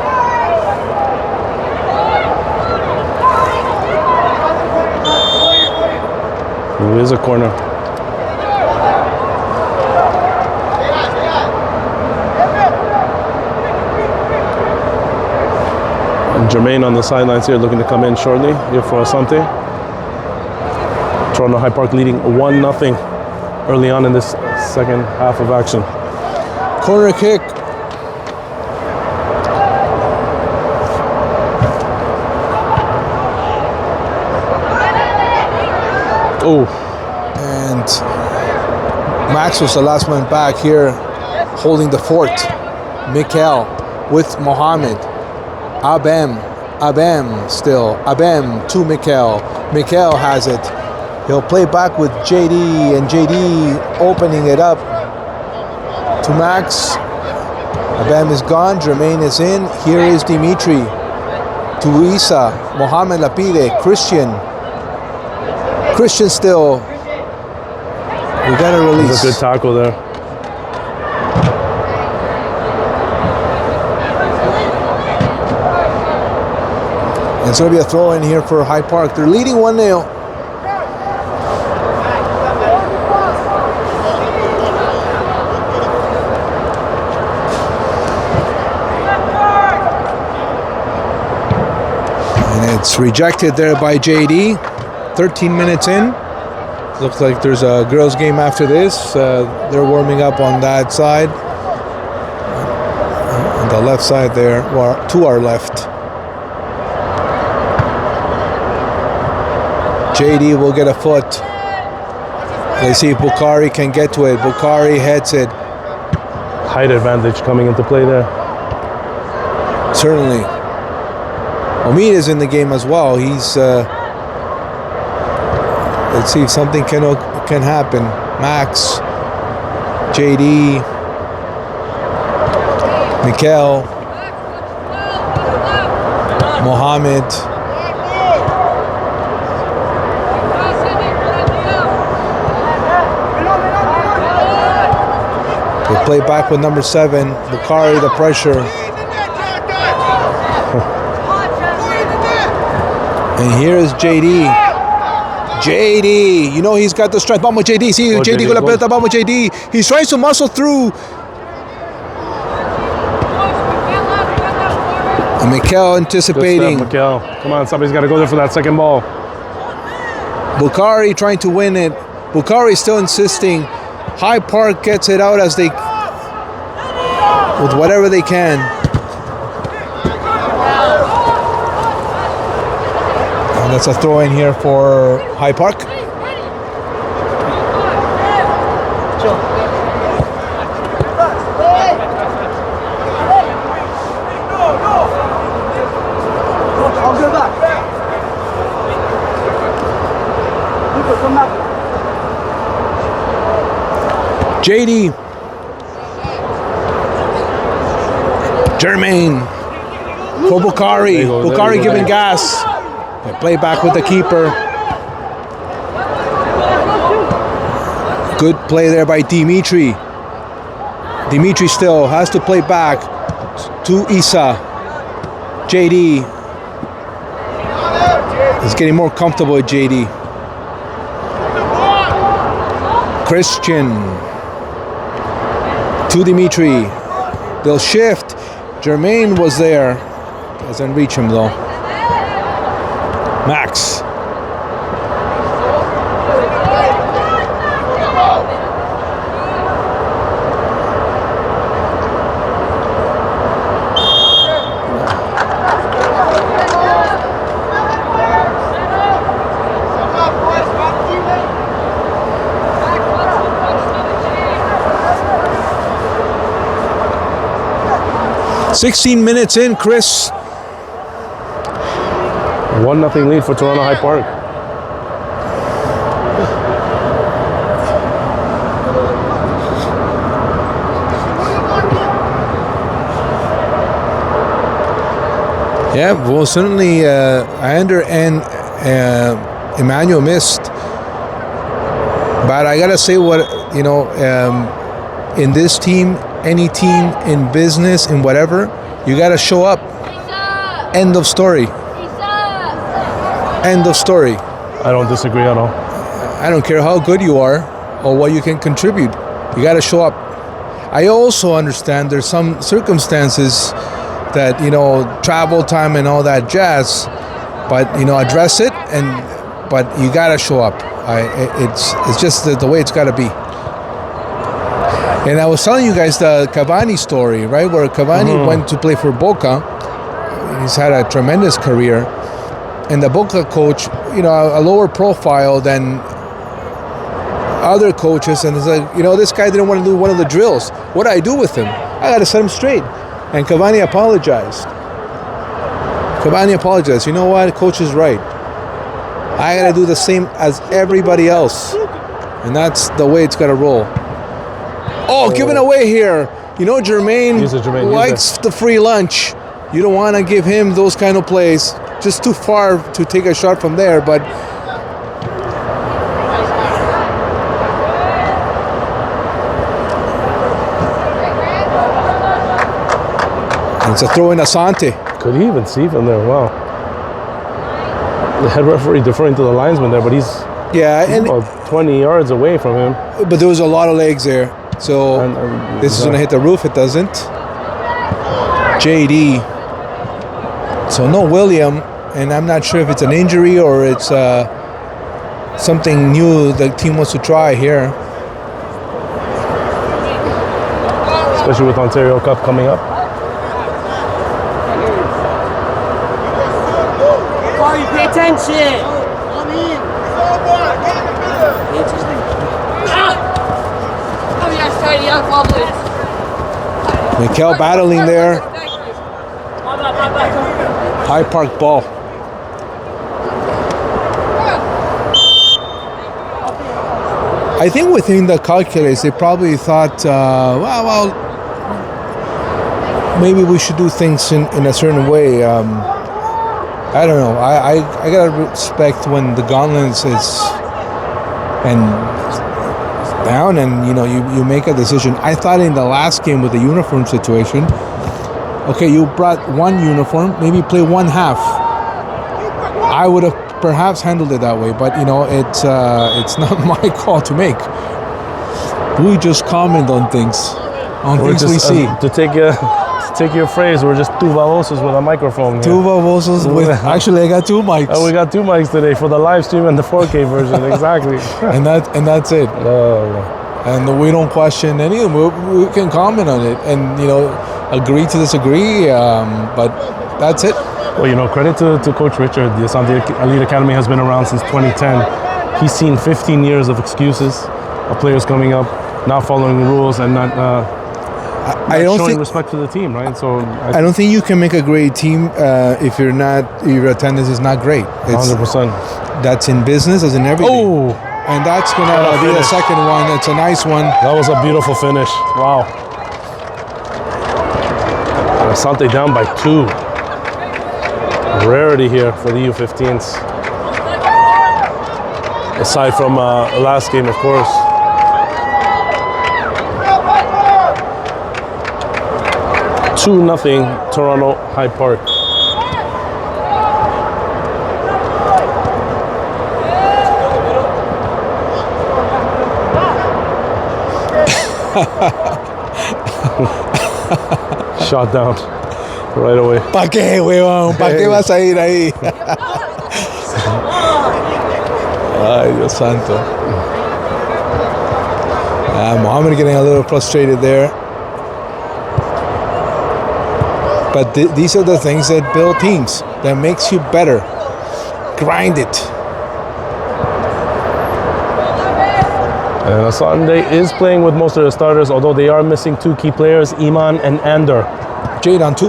It is a corner. And Jermaine on the sidelines here looking to come in shortly here for Asante. Toronto High Park leading 1-0 early on in this second half of action. Corner kick. Oh. And Max was the last man back here holding the fort. Mikhail with Mohammed. Abem still. Abem to Mikhail. Mikhail has it. He'll play back with JD, and JD opening it up to Max. Abem is gone. Jermaine is in. Here is Dimitri to Isa. Mohammed Lapide. Christian still. We got to release. It's a good tackle there. And it's going to be a throw in here for High Park. They're leading 1-0. And it's rejected there by JD. 13 minutes in. Looks like there's a girls' game after this. They're warming up on that side. On the left side there, to our left. JD will get a foot. Let's see if Bukhari can get to it. Bukhari heads it. Height advantage coming into play there. Certainly. Omid is in the game as well. He's... let's see if something can happen. Max. JD. Mikhail. Mohammed. Play back with number 7. Bukhari, the pressure. And here is JD. JD, you know he's got the strength. Vamos JD, see JD con la pelota. Vamos JD. He's trying to muscle through. And Mikel anticipating. Good step, Mikel. Come on, somebody's got to go there for that second ball. Bukhari trying to win it. Bukhari still insisting. High Park gets it out as they, with whatever they can. And that's a throw in here for High Park. JD. Jermaine. For Bukhari. Bukhari giving gas. They play back with the keeper. Good play there by Dimitri. Dimitri still has to play back to Isa. JD is getting more comfortable with JD. Christian to Dimitri. They'll shift. Jermaine was there. Doesn't reach him though. Max. "16 minutes in, Chris." 1-0 lead for Toronto High Park. Yeah, well, certainly Ander and Emmanuel missed. But I gotta say, in this team, any team in business, in whatever, you gotta show up. End of story. End of story. I don't disagree at all. I don't care how good you are or what you can contribute. You got to show up. I also understand there's some circumstances that, travel time and all that jazz, but, address it, but you got to show up. It's just the way it's got to be. And I was telling you guys the Cavani story, right? Where Cavani went to play for Boca. He's had a tremendous career. And the Boca coach, a lower profile than other coaches, and it's like, this guy didn't want to do one of the drills. What do I do with him? I got to set him straight. And Cavani apologized. You know what? Coach is right. I got to do the same as everybody else. And that's the way it's got to roll. Oh, giving away here. Jermaine likes the free lunch. You don't want to give him those kind of plays. Just too far to take a shot from there, but it's a throw in Asante. Could he even see from there? Wow. The head referee deferring to the linesman there, but he's about 20 yards away from him. But there was a lot of legs there. So this is going to hit the roof. It doesn't. JD. So no William. And I'm not sure if it's an injury or it's something new the team wants to try here. Especially with Ontario Cup coming up. Pay attention! Mikel battling there. High Park ball. I think within the calculus, they probably thought, maybe we should do things in a certain way. I don't know. I gotta respect when the Gauntlets is, and down, and you make a decision. I thought in the last game with the uniform situation, okay, you brought one uniform, maybe play one half. I would have perhaps handled it that way, but it's not my call to make. We just comment on things we see. To take your phrase, we're just two babosos with a microphone. Two babosos with. Actually, I got two mics. Oh, we got two mics today for the live stream and the 4K version. Exactly. and that's it. And we don't question any of them. We can comment on it and agree to disagree. But that's it. Well, credit to Coach Richard. The Asante Elite Academy has been around since 2010. He's seen 15 years of excuses of players coming up, not following the rules, and not showing respect to the team, right? So I don't think you can make a great team if your attendance is not great. 100%. That's in business, as in everything. Oh, and that's gonna be the second one. It's a nice one. That was a beautiful finish. Wow. Asante down by 2. Rarity here for the U15s. Aside from last game, of course. Nothing, Toronto High Park. Shot down right away. ¿Pa qué, huevón? ¿Pa qué vas a ir ahí? Ay, Dios santo. Mohamed getting a little frustrated there. But these are the things that build teams, that makes you better. Grind it. And Asante is playing with most of the starters, although they are missing 2 key players, Iman and Ander. Jade on 2.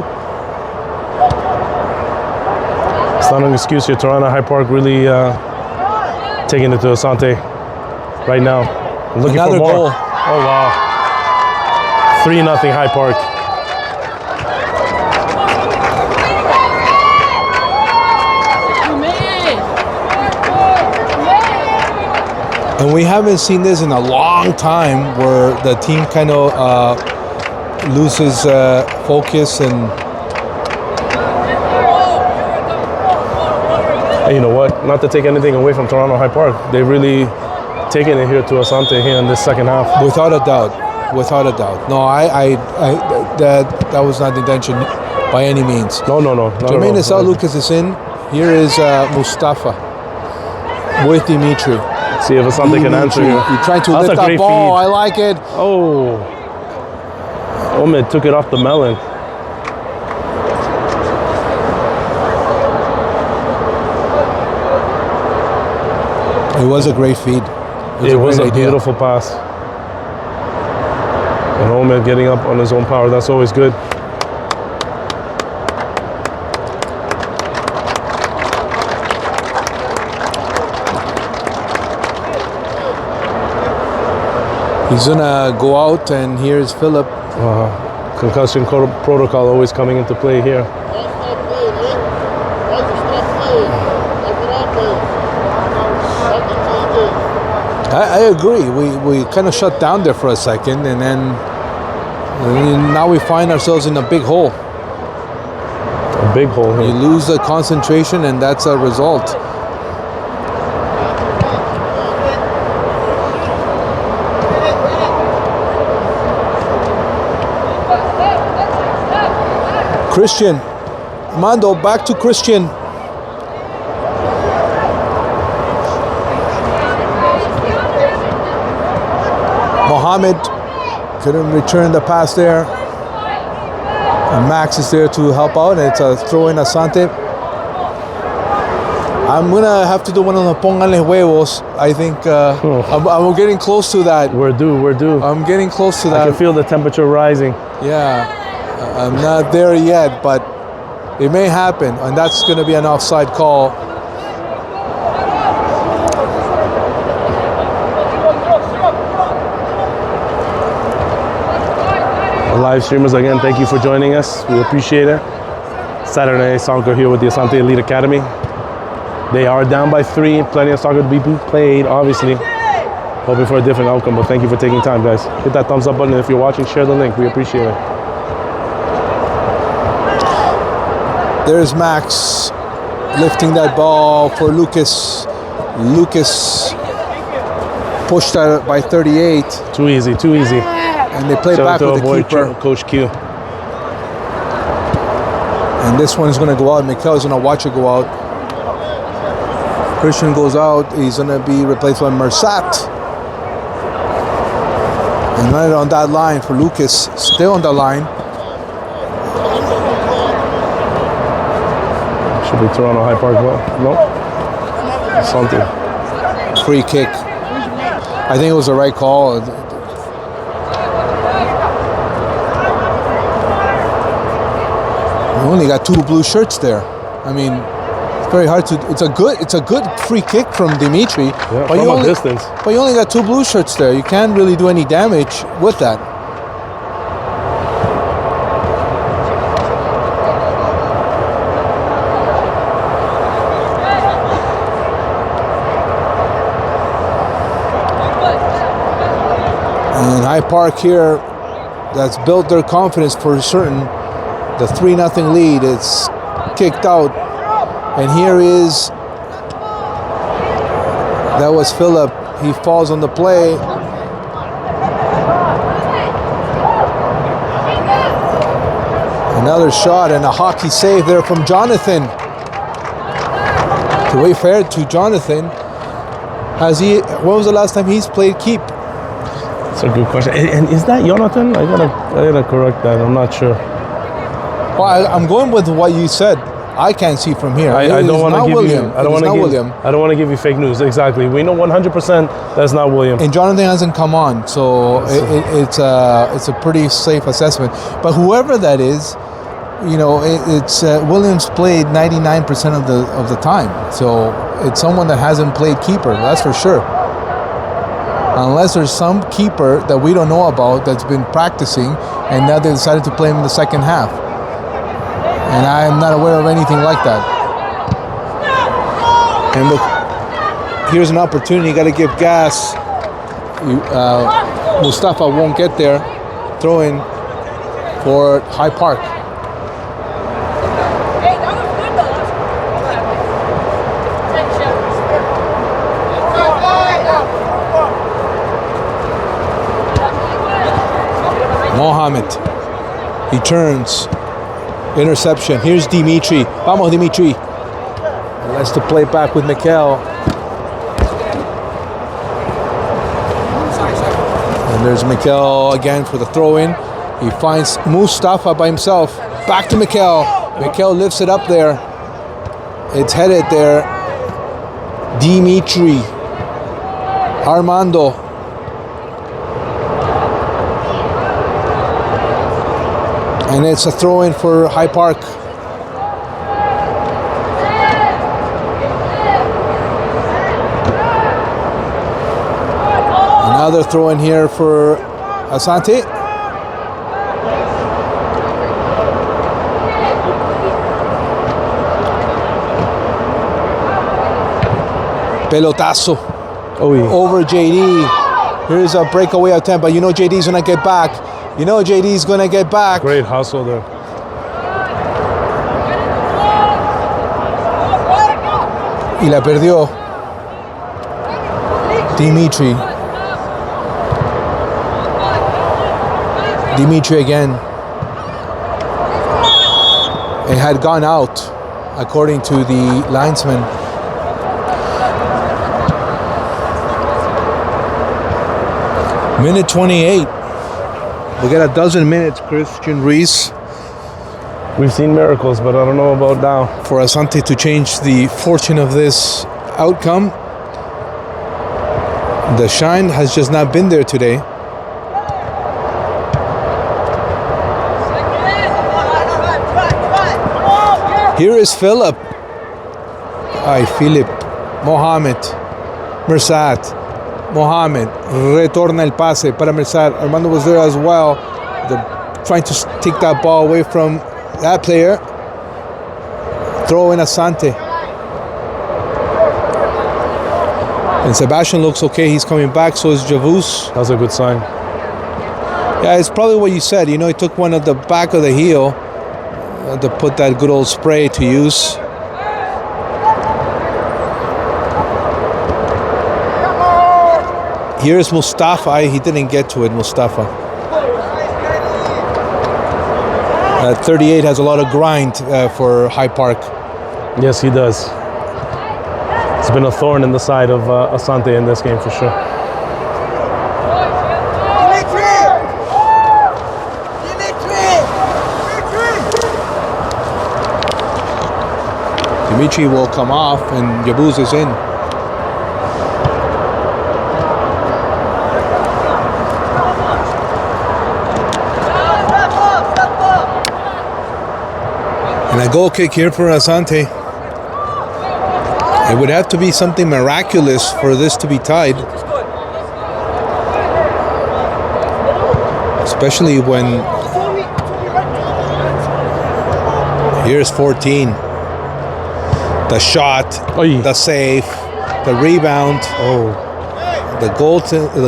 It's not an excuse here. Toronto High Park really taking it to Asante right now. Looking Another for more. goal. Oh, wow. 3-0 High Park. And we haven't seen this in a long time, where the team kind of loses focus. And you know what? Not to take anything away from Toronto High Park, they really taken it here to Asante here in this second half. Without a doubt. No, that was not the intention by any means. No. Jermaine Esau Lucas is in. Here is Mustafa with Dimitri. See if Asante can answer you. You're trying to lift that ball. Feed. I like it. Oh. Omid took it off the melon. It was a great feed. It was a beautiful pass. And Omid getting up on his own power. That's always good. He's gonna go out, and here's Philip. Concussion protocol always coming into play here. I agree. We kind of shut down there for a second, and then now we find ourselves in a big hole. A big hole here. You lose the concentration, and that's a result. Christian. Mando, back to Christian. Mohamed couldn't return the pass there. And Max is there to help out, and it's a throw in Asante. I'm gonna have to do one of the Pónganle Huevos. I think I'm getting close to that. We're due. I'm getting close to that. I can feel the temperature rising. Yeah. I'm not there yet, but it may happen, and that's going to be an offside call. Live streamers, again, thank you for joining us. We appreciate it. Saturday soccer here with the Asante Elite Academy. They are down by 3. Plenty of soccer to be played, obviously. hoping for a different outcome. But thank you for taking time, guys. Hit that thumbs up button. And if you're watching, share the link. We appreciate it. There's Max lifting that ball for Lucas. Lucas pushed out by 38. Too easy. And they play back to with the avoid keeper. Coach Q. And this one's going to go out. Mikel's going to watch it go out. Christian goes out. He's going to be replaced by Mersat. And right on that line for Lucas. Still on the line. Should be Toronto High Park ball. No. Something. Free kick. I think it was the right call. We only got 2 blue shirts there. I mean, it's very hard to. It's a good free kick from Dimitri. Yeah, from a distance. But you only got 2 blue shirts there. You can't really do any damage with that. And High Park here, that's built their confidence for certain. The 3-0 lead, it's kicked out. And here is, that was Philip. He falls on the play. Another shot and a hockey save there from Jonathan. To be fair to Jonathan, when was the last time he's played keep? That's a good question. And is that Jonathan? I gotta correct that. I'm not sure. Well, I'm going with what you said. I can't see from here. I don't want to give William. you. I don't want to give you fake news. Exactly. We know 100% that's not William. And Jonathan hasn't come on, so it's a pretty safe assessment. But whoever that is, you know, it's Williams played 99% of the time. So it's someone that hasn't played keeper. That's for sure. Unless there's some keeper that we don't know about that's been practicing, and now they decided to play him in the second half. And I am not aware of anything like that. And look, here's an opportunity. You got to give gas. Mustafa won't get there. Throw in for High Park. Mohamed. He turns. Interception. Here's Dimitri. Vamos, Dimitri. Let's to play back with Mikel. And there's Mikel again for the throw-in. He finds Mustafa by himself. Back to Mikel. Mikel lifts it up there. It's headed there. Dimitri. Armando. And it's a throw-in for High Park. Another throw-in here for Asante. Pelotazo. Over JD. Here's a breakaway attempt, but you know JD's gonna get back. You know JD's gonna get back. Great hustle there. Y la perdió. Dimitri. Dimitri again. It had gone out, according to the linesman. Minute 28. We got a dozen minutes, Christian Ruiz. We've seen miracles, but I don't know about now. For Asante to change the fortune of this outcome. The shine has just not been there today. Here is Philip. Philip. Mohamed. Mersat. Mohamed retorna el pase para Mersat. Armando was there as well. They're trying to take that ball away from that player. Throw in Asante. And Sebastian looks okay. He's coming back. So is Javus. That's a good sign. Yeah, it's probably what you said. You know, he took one at the back of the heel to put that good old spray to use. Here's Mustafa. He didn't get to it, Mustafa. 38 has a lot of grind for High Park. Yes, he does. It's been a thorn in the side of Asante in this game for sure. Dimitri will come off and Yabuz is in. And a goal kick here for Asante. It would have to be something miraculous for this to be tied. Especially when here's 14. The shot, the save, the rebound. Oh, the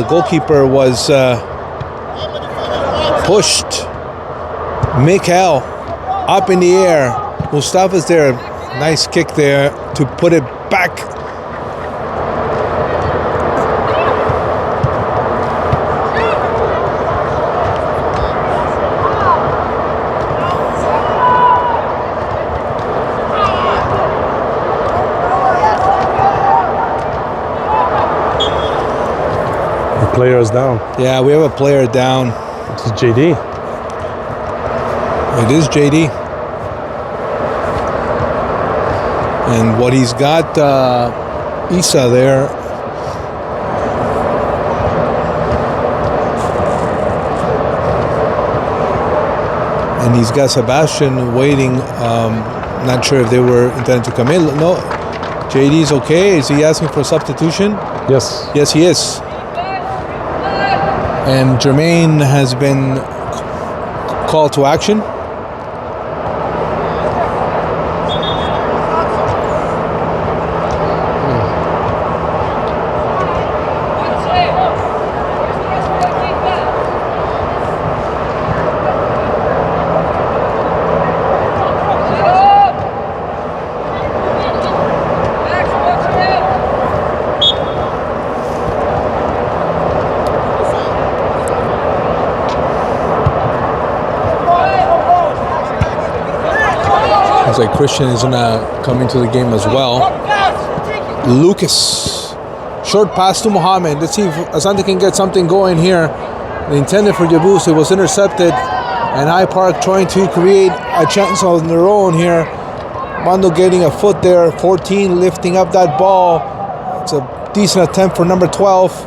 goalkeeper was pushed. Mikhail up in the air. Mustafa's there. Nice kick there to put it back. player is down. Yeah, we have a player down. It's JD. It is JD. And what he's got, Isa there. And he's got Sebastian waiting. Not sure if they were intended to come in. No, JD's okay. Is he asking for substitution? Yes. Yes, he is. And Jermaine has been called to action. Like Christian is gonna come into the game as well. Lucas, short pass to Mohammed. Let's see if Asante can get something going here. The intended for Yabus, it was intercepted, and High Park trying to create a chance on their own here. Mando getting a foot there. 14 lifting up that ball. It's a decent attempt for number 12.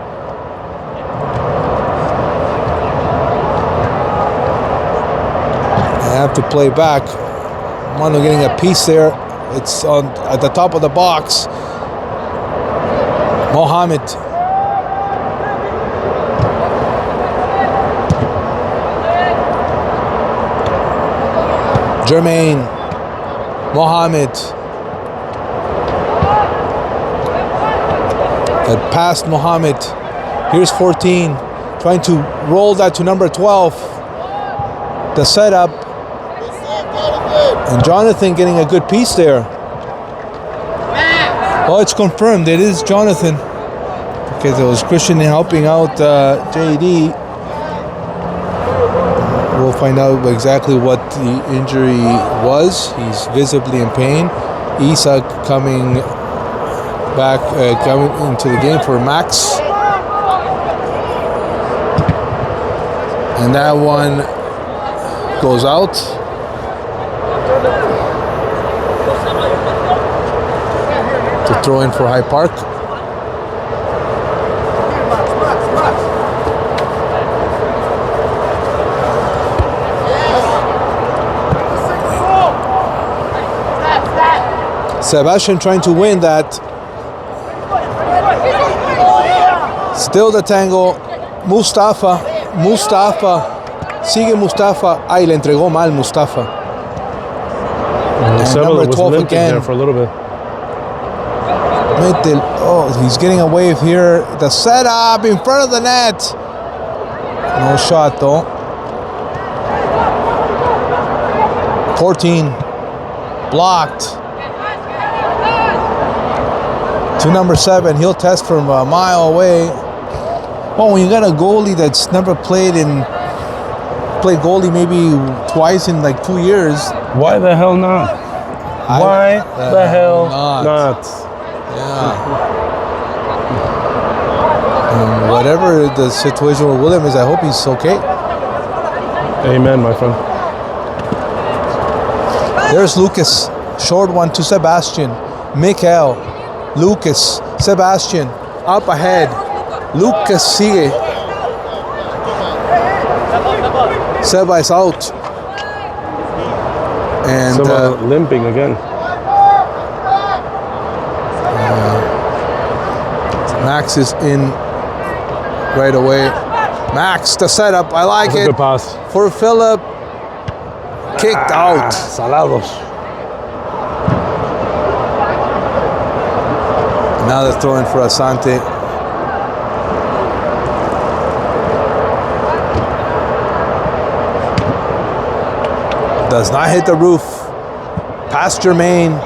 I have to play back. Mano getting a piece there. It's on at the top of the box. Mohammed. Jermaine. Mohammed. That past Mohammed. Here's 14. Trying to roll that to number 12. The setup. And Jonathan getting a good piece there. Oh, it's confirmed. It is Jonathan. Because it was Christian helping out JD. We'll find out exactly what the injury was. He's visibly in pain. Isa coming back, coming into the game for Max. And that one goes out. To throw in for High Park. Sebastian trying to win that. Still the tangle. Mustafa. Sigue Mustafa. Ay, le entregó mal Mustafa. And number 12 again. There for a little bit. Oh, Oh, he's getting a wave here. The setup in front of the net. No shot though. 14 blocked. To number 7, he'll test from a mile away. Well, when you got a goalie that's never played goalie maybe twice in like 2 years. Why the hell not? Why the hell not? Yeah. Whatever the situation with William is, I hope he's okay. Amen, my friend. There's Lucas. Short one to Sebastian. Mikael. Lucas. Sebastian. Up ahead. Lucas sigue. Seba is out. And limping again. Max is in right away. Max, the setup. I like it. Good pass. For Philip. Kicked out. Salados. Now they're throwing for Asante. Does not hit the roof. Past Jermaine.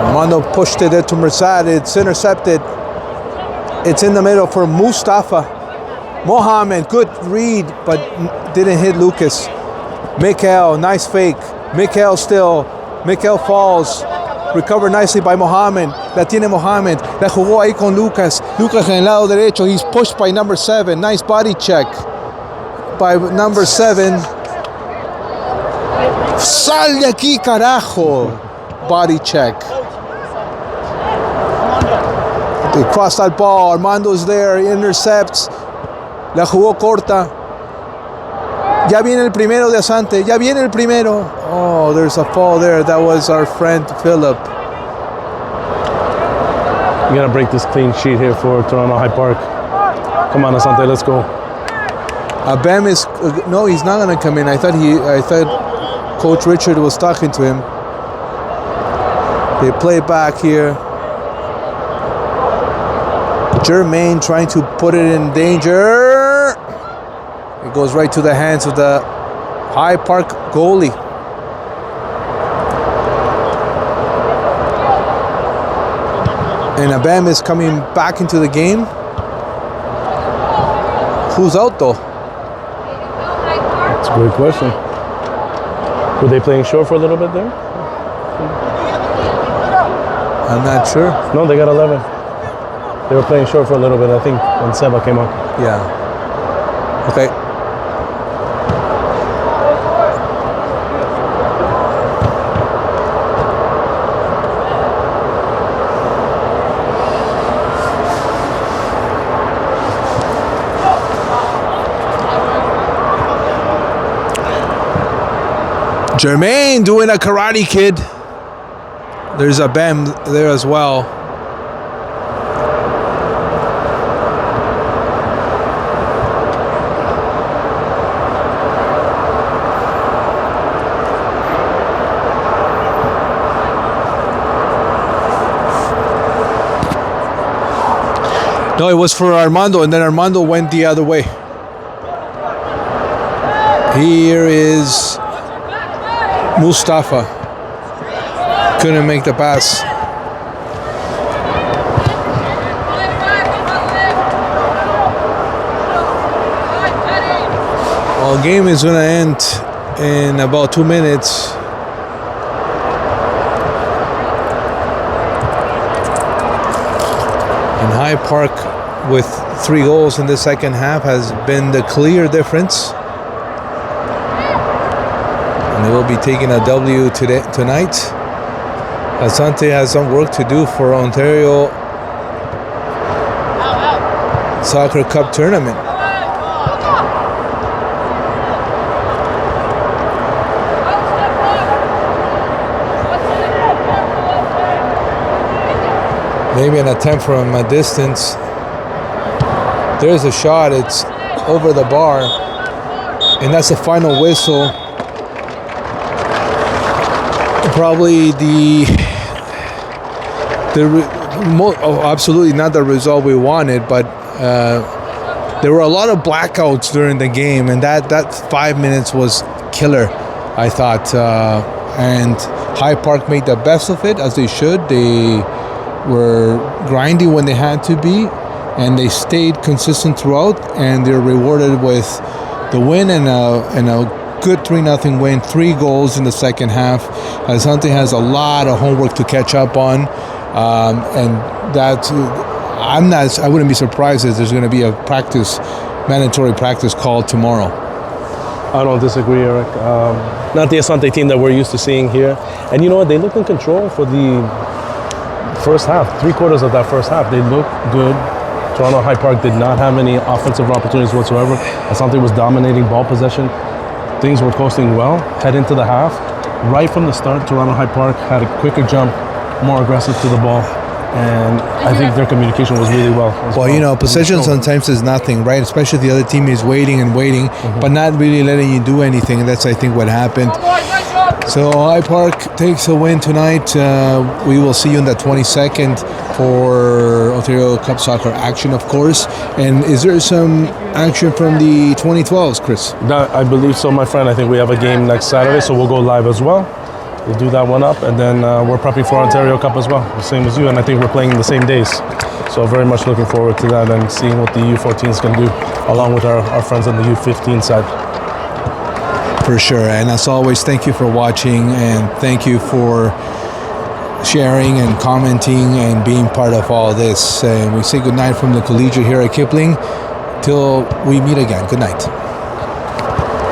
Armando pushed it to Mersad. It's intercepted. It's in the middle for Mustafa. Mohamed, good read, but didn't hit Lucas. Mikael, nice fake. Mikael falls. Recovered nicely by Mohamed. La tiene Mohamed. La jugó ahí con Lucas. Lucas en el lado derecho. He's pushed by number 7. Nice body check by number 7. Sal de aquí, carajo. Body check. They cross that ball. Armando's there. He intercepts. La jugó corta. Ya viene el primero de Asante. Ya viene el primero. Oh, there's a fall there. That was our friend Philip. We gotta break this clean sheet here for Toronto High Park. Come on, Asante, let's go. Abem is no, he's not gonna come in. I thought Coach Richard was talking to him. They play back here. Jermaine trying to put it in danger. It goes right to the hands of the High Park goalie. And Abem is coming back into the game. Who's out though? That's a great question. Were they playing short for a little bit there? I'm not sure. No, they got 11. They were playing short for a little bit, I think, when Seba came on. Yeah. Okay. Jermaine doing a Karate Kid. There's a Bam there as well. No, it was for Armando, and then Armando went the other way. Here is Mustafa. Couldn't make the pass. Well, game is gonna end in about 2 minutes. And High Park, with 3 goals in the second half, has been the clear difference. And they will be taking a W tonight. Asante has some work to do for Ontario Soccer Cup tournament. Maybe an attempt from a distance. There's a shot, it's over the bar. And that's the final whistle probably absolutely not the result we wanted, but there were a lot of blackouts during the game, and that 5 minutes was killer, I thought. And High Park made the best of it, as they should. They were grinding when they had to be, and they stayed consistent throughout, and they're rewarded with the win and a good 3-0 win, 3 goals in the second half. Asante has a lot of homework to catch up on, and that I wouldn't be surprised if there's going to be a mandatory practice called tomorrow. I don't disagree, Erik. Not the Asante team that we're used to seeing here. And you know what? They looked in control for the first half. 3/4 of that first half, they looked good. Toronto High Park did not have any offensive opportunities whatsoever. Asante was dominating ball possession. Things were coasting well. Head into the half. Right from the start, Toronto High Park had a quicker jump, more aggressive to the ball. And I think their communication was really well. Well, possession sometimes is nothing, right? Especially if the other team is waiting and waiting, but not really letting you do anything. And that's, I think, what happened. So High Park takes a win tonight. We will see you on the 22nd for Ontario Cup Soccer action, of course. And is there some action from the 2012s, Chris? I believe so, my friend. I think we have a game next Saturday, so we'll go live as well. We'll do that one up, and then we're prepping for Ontario Cup as well, the same as you, and I think we're playing the same days. So very much looking forward to that and seeing what the U14s can do, along with our friends on the U15 side. For sure, and as always, thank you for watching, and thank you for sharing and commenting and being part of all this. And we say goodnight from the collegiate here at Kipling. Till we meet again. Good night.